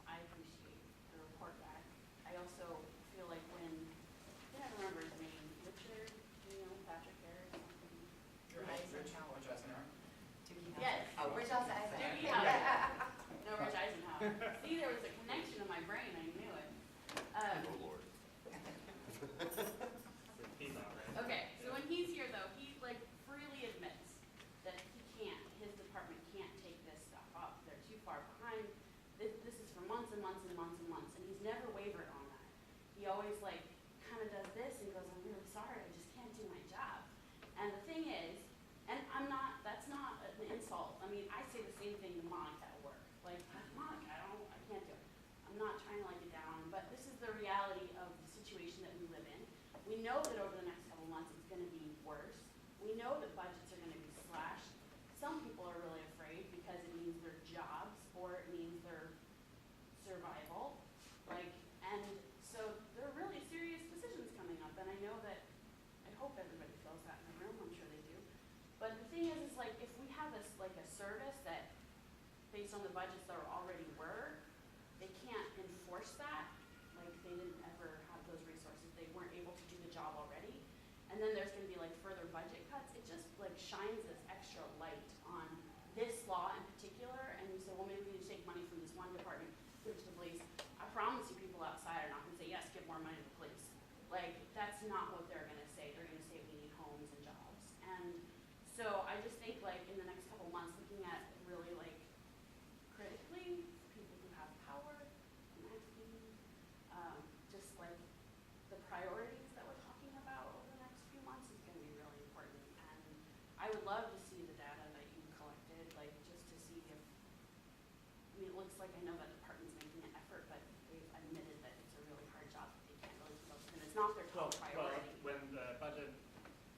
I appreciate the report back. I also feel like when, I can't remember his name, Richard, Patrick Harris, something. Which Eisenhower? Yes. Oh, Rich Eisenhower. Doogie Howser. No, Rich Eisenhower. See, there was a connection in my brain, I knew it. Oh, Lord. He's all right. Okay, so when he's here though, he freely admits that his department can't take this stuff up. They're too far behind. This is for months and months and months and months. never wavered on that. He always like kind of does this and goes, I'm really sorry, I just can't do my job. And the thing is, and that's not an insult. I mean, I say the same thing to Monica at work. Like, Monica, I can't do it. I'm not trying to like get down, but this is the reality of the situation that we live in. We know that over the next couple months it's going to be worse. We know that budgets are going to be slashed. Some people are really afraid because it means their jobs or it means their survival. Like, and so there are really serious decisions coming up, and I know that, I hope everybody feels that in the room, I'm sure they do. But the thing is like, if we have this, like a service that, based on the budgets that already were, they can't enforce that, like they didn't ever have those resources, they weren't able to do the job already, and then there's gonna be like further budget cuts, it just like shines this extra light on this law in particular, and you say, well, maybe we need to take money from this one department, give it to the police. I promise you people outside are not gonna say, yes, give more money to the police. Like, that's not what they're gonna say. They're gonna say we need homes and jobs. And so I just think like in the next couple months, looking at really like critically, people who have power, and asking, just like the priorities that we're talking about over the next few months is gonna be really important. And I would love to see the data that you collected, like just to see if, I mean, it looks like I know that department's making an effort, but they've admitted that it's a really hard job that they can't really keep up with, and it's not their top priority. When the budget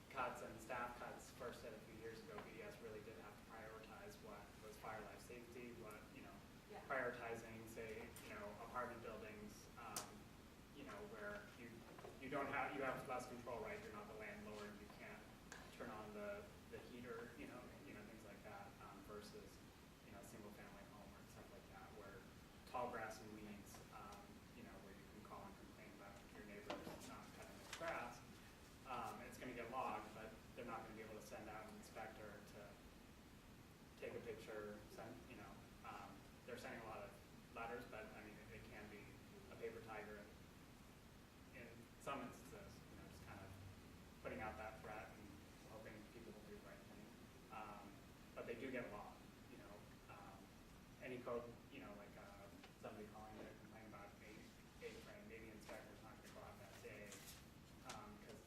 cuts and staff cuts first hit a few years ago, BDS really did have to prioritize what was fire life safety, what, Yeah. prioritizing, say, apartment buildings, where you don't have, you have less control, right? You're not the landlord, you can't turn on the heater, things like that, versus, single family home or stuff like that, where tall grass and weeds, where you can call and complain about your neighbor not cutting his grass, it's gonna get logged, but they're not gonna be able to send out an inspector to take a picture, they're sending a lot of letters, but I mean, it can be a paper tiger in some instances, just kind of putting out that threat and hoping people will do the right thing. But they do get logged, any code, like somebody calling to complain about a frame, maybe inspector's not gonna go out that day, because,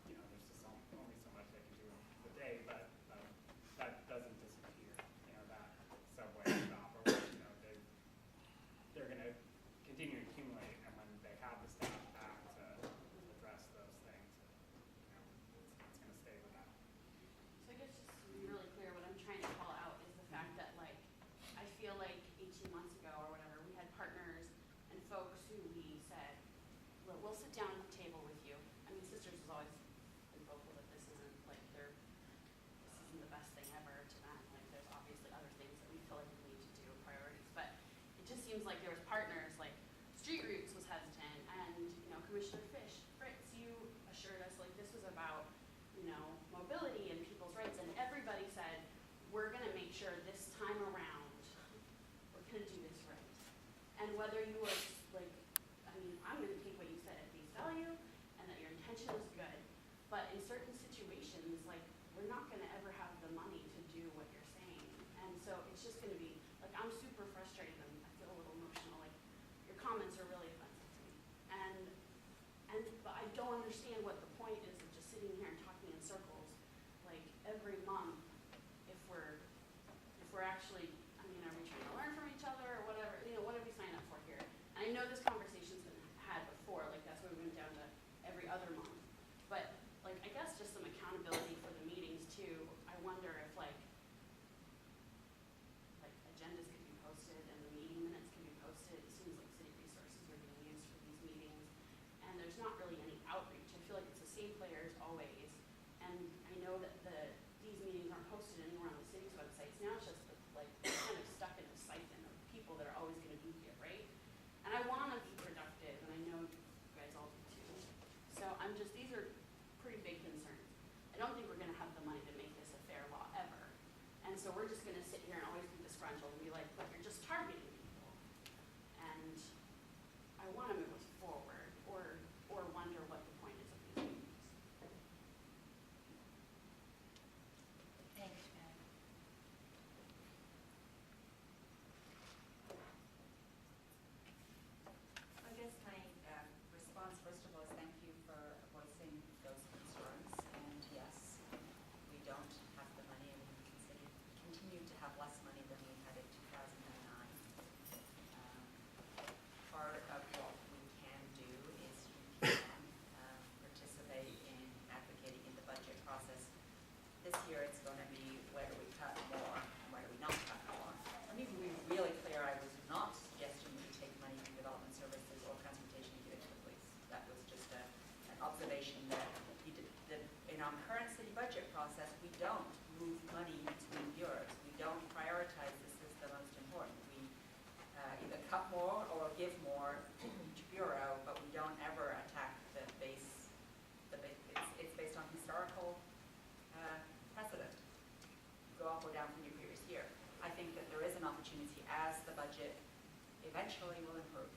there's just only so much they can do in the day, but that doesn't disappear, that subway stop, or they're gonna continue to accumulate, and when they have the staff back to address those things, it's gonna stay with that. So I guess just to be really clear, what I'm trying to call out is the fact that like, I feel like 18 months ago or whatever, we had partners and folks who we said, well, we'll sit down at the table with you. I mean, Sisters has always been vocal that this isn't like this isn't the best thing ever to them. Like there's obviously other things that we feel like we need to do, priorities, but it just seems like there was partners, like Street Roots was hesitant, and Commissioner Fritz, you assured us like this was about mobility and people's rights, and everybody said we're going to make sure this time around we're going to do this right. And whether you were like, I mean, I'm going to take what you said at face value, and that your intention was good, but in certain situations, like we're not going to ever have the money to do what you're saying, and so it's just going to be like I'm super frustrated and I feel a little emotional. Like your comments are really offensive to me, but I don't understand what the point is of just sitting here and talking in circles, like every month. If we're actually, I mean, are we trying to learn from each other or whatever? What did we sign up for here? And I know this conversation's been had before. Like that's why we went down to every other month. But like I guess just some accountability for the meetings too. I wonder if like agendas could be posted and the meeting minutes can be posted. It seems like city resources are being used for these meetings, and there's not really any outreach. I feel like it's the same players always, and I know that these meetings aren't posted anywhere on the city's websites. Now it's just like kind of stuck in a siphon of people that are always going to be here, right? And I want to be productive, and I know you guys all do too. So these are pretty big concerns. I don't think we're going to have the money to make this a fair law ever. And so we're just going to sit here and always be disgruntled and be like, look, you're just targeting people. And I want to move us forward or wonder what the point is of these meetings. Thanks, Shannon. have less money than we had in 2009. Part of what we can do is you can participate in advocating in the budget process. This year it's going to be where do we cut more and where do we not cut more. Let me be really clear, I was not suggesting we take money from development services or transportation and give it to the police. That was just an observation that in our current city budget process, we don't move money between bureaus. We don't prioritize this as the most important. We either cut more or give more to each bureau, but we don't ever attack the base. It's based on historical precedent. Go up or down from your previous year. I think that there is an opportunity as the budget eventually will improve.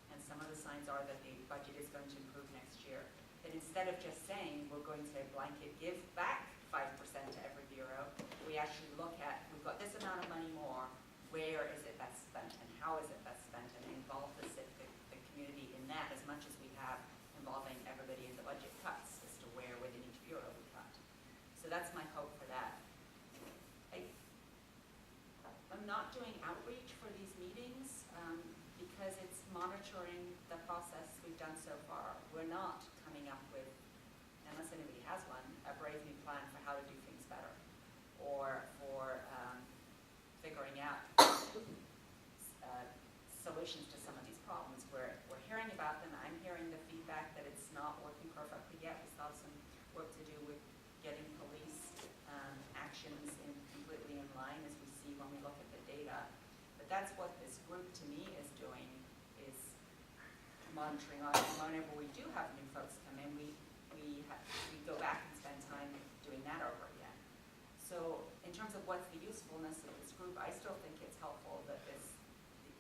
And some of the signs are that the budget is going to improve next year. That instead of just saying we're going to blanket give back 5% to every bureau, we actually look at, we've got this amount of money more, where is it best spent and how is it best spent, and involve the community in that as much as we have involving everybody in the budget cuts as to where within each bureau we cut. So that's my hope for that. I'm not doing outreach for these meetings because it's monitoring the process we've done so far. We're not coming up with, unless anybody has one, a brave new plan for how to do things better, or for figuring out solutions to some of these problems. We're hearing about them. I'm hearing the feedback that it's not working perfectly yet. We still have some work to do with getting police actions completely in line as we see when we look at the data. But that's what this group to me is doing, is monitoring on. And whenever we do have new folks come in, we go back and spend time doing that over again. So in terms of what's the usefulness of this group, I still think it's helpful that the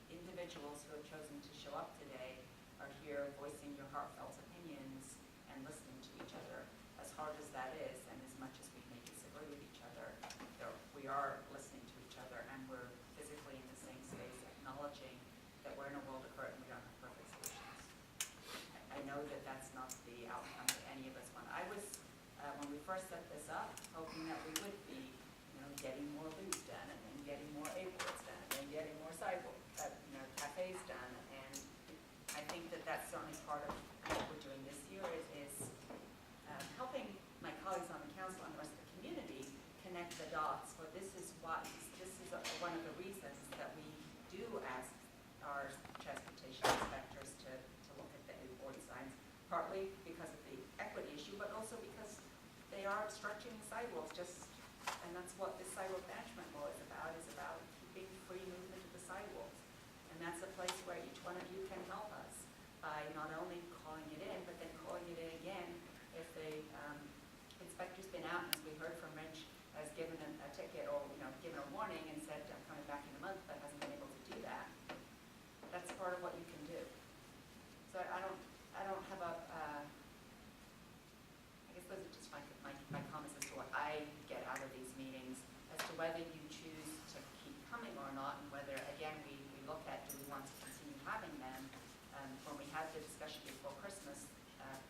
individuals who have chosen to show up today are here voicing your heartfelt opinions and listening to each other. As hard as that is, and as much as we may disagree with each other, we are listening to each other, and we're physically in the same space, acknowledging that we're in a world of hurt and we don't have perfect solutions. I know that that's not the outcome that any of us want. I was, when we first set this up, hoping that we would be, getting more loop done, and then getting more airports done, and then getting more sidewalk, cafes done. And I think that that's certainly part of what we're doing this year is helping my colleagues on the council and the rest of the community connect the dots. For this is one of the reasons that we do ask our transportation inspectors to look at the airport signs, partly because of the equity issue, but also because they are obstructing sidewalks. And that's what this sidewalk management law is about keeping free movement of the sidewalks. And that's a place where each one of you can help us by not only calling it in, but then calling it in again if the inspector's been out, and as we heard from Rich, has given a ticket or given a warning and said, I'm coming back in a month, but hasn't been able to do that. That's part of what you can do. So I don't have I guess those are just my comments as to what I get out of these meetings, as to whether you choose to keep coming or not, and whether, again, we look at, do we want to continue having them. When we had the discussion before Christmas,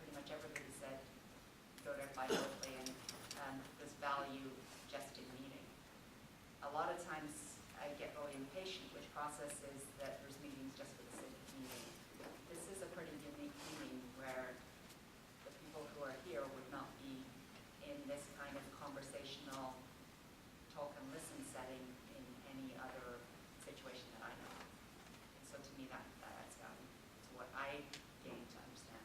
pretty much everybody said go to bi-monthly, and there's value just in meeting. A lot of times I get really impatient with processes that there's meetings just for the sake of meeting. This is a pretty unique meeting where the people who are here would not be in this kind of conversational talk and listen setting in any other situation that I know. And so to me that adds value to what I gain to understand.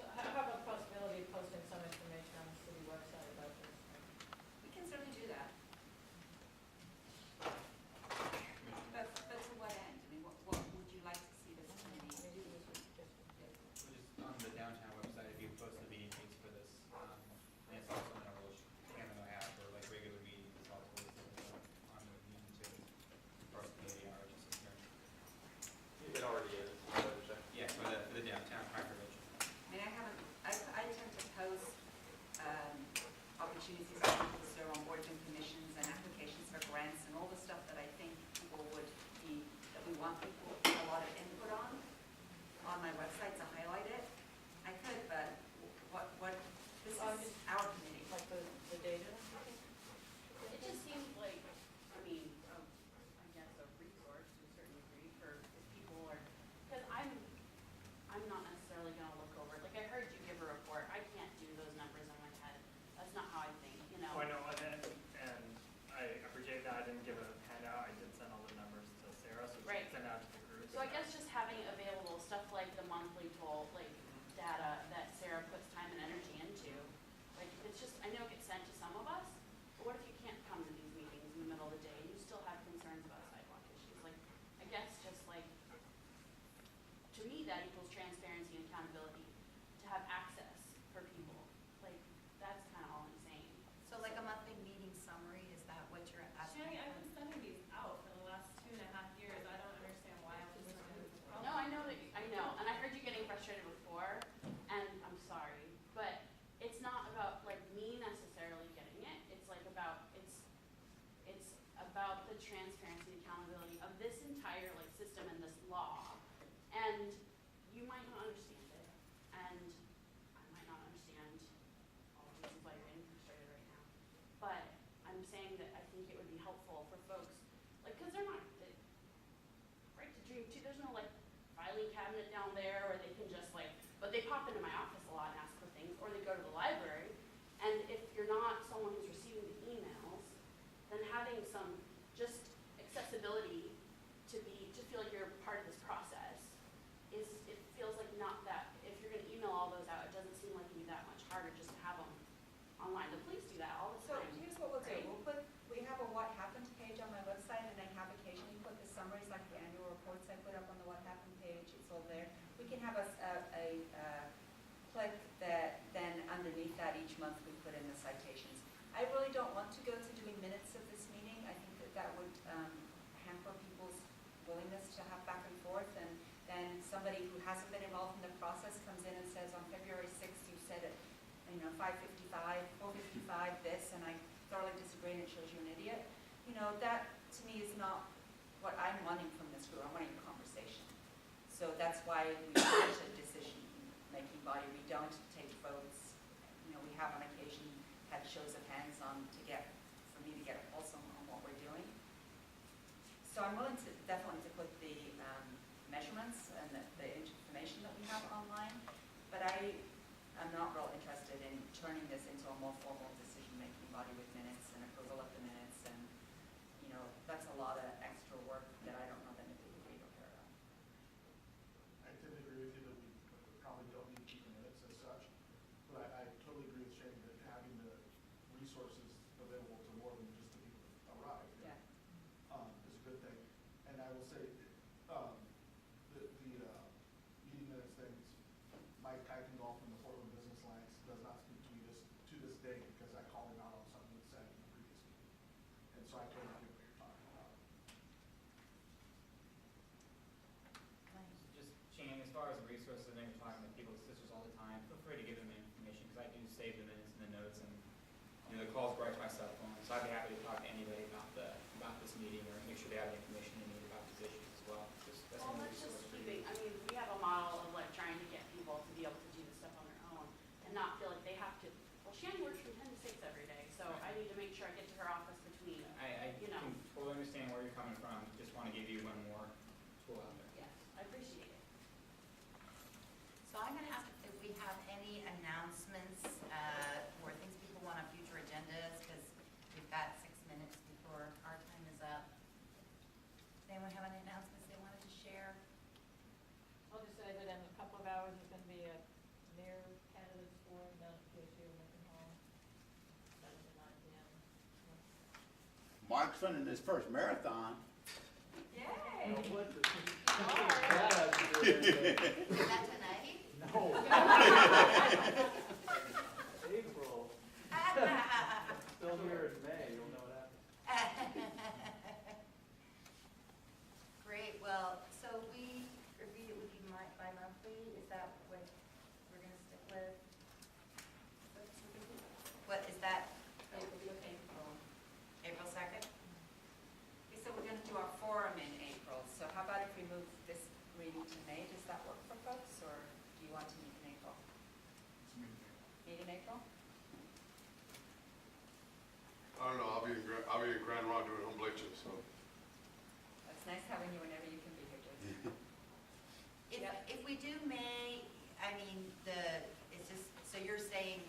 So how about the possibility of posting some information on the city website about this? We can certainly do that. saying that I think it would be helpful for folks, like, because they're not, right to dream too, there's no like filing cabinet down there where they can just like, but they pop into my office a lot and ask for things, or they go to the library. And if you're not someone who's receiving the emails, then having some just accessibility to feel like you're part of this process it feels like not that, if you're gonna email all those out, it doesn't seem like it'd be that much harder just to have them online. The police do that all the So time. here's what we'll do, right? we have a what happened page on my website, and I have occasionally put the summaries, like the annual reports I put up on the what happened page, it's all there. We can have a click that then underneath that each month we put in the citations. I really don't want to go to doing minutes of this meeting. I think that would hamper people's willingness to have back and forth, and then somebody who hasn't been involved in the process comes in and says, on February 6th, you said it, 5:55, 4:55, this, and I thoroughly disagree, and it shows you an idiot. That to me is not what I'm wanting from this group. I'm wanting a conversation. So that's why we are a decision-making body. We don't take votes. We have on occasion had shows of hands on for me to get a pulse on what we're doing. So I'm willing to definitely to put the measurements and the information that we have online, but I'm not real interested in turning this into a more formal decision-making body with minutes and approval of the minutes, and that's a lot of extra work that I don't know that anybody would read or care about. I totally agree with you that we probably don't need to keep the minutes as such, but I totally agree with Shane that having the resources available to more than just the people that arrive Yeah. Is a good thing. And I will say, the meeting minutes things, Mike Kuykendall from the Portland Business Alliance does not speak to me to this day because I called him out on something that said in the previous meeting. And so I totally get what you're talking about. Just Shane, as far as the resources, I know you're talking to people's sisters all the time. Feel free to give them information because I do save the minutes and the notes, and the calls go right to my cell phone. So I'd be happy to talk to anybody about this meeting or make sure they have the information they need about these issues as well. That's Well, another that's just resource for you. keeping, I mean, we have a model of like trying to get people to be able to do this stuff on their own and not feel like they have to, well, Shannon works from 10 to 6 every day, so I need to make sure I get to her office between, I can totally understand where you're coming from. Just want to give you one more tool out there. yes, I appreciate it. So I'm going to ask if we have any announcements or things people want on future agendas, because we've got 6 minutes before our time is up. Does anyone have any announcements they wanted to share? I'll just say that in a couple of hours, there's going to be a mayor candidates forum down at PSU in Lincoln Hall, 7 to 9 p.m. Mark's running his first marathon. Yay! What the? Is that tonight? No. April. Still here in May, you'll know what happens. Great, well, so we agreed it would be bi-monthly, is that what we're gonna stick with? What, is that? April 2nd? Okay, so we're going to do our forum in April, so how about if we move this meeting to May? Does that work for folks, or do you want to meet in April? Meet in April? I don't know, I'll be in Grand Raw doing home bleaching, so. It's nice having you whenever you can be here, Jason. If we do May, I mean, it's just, so you're saying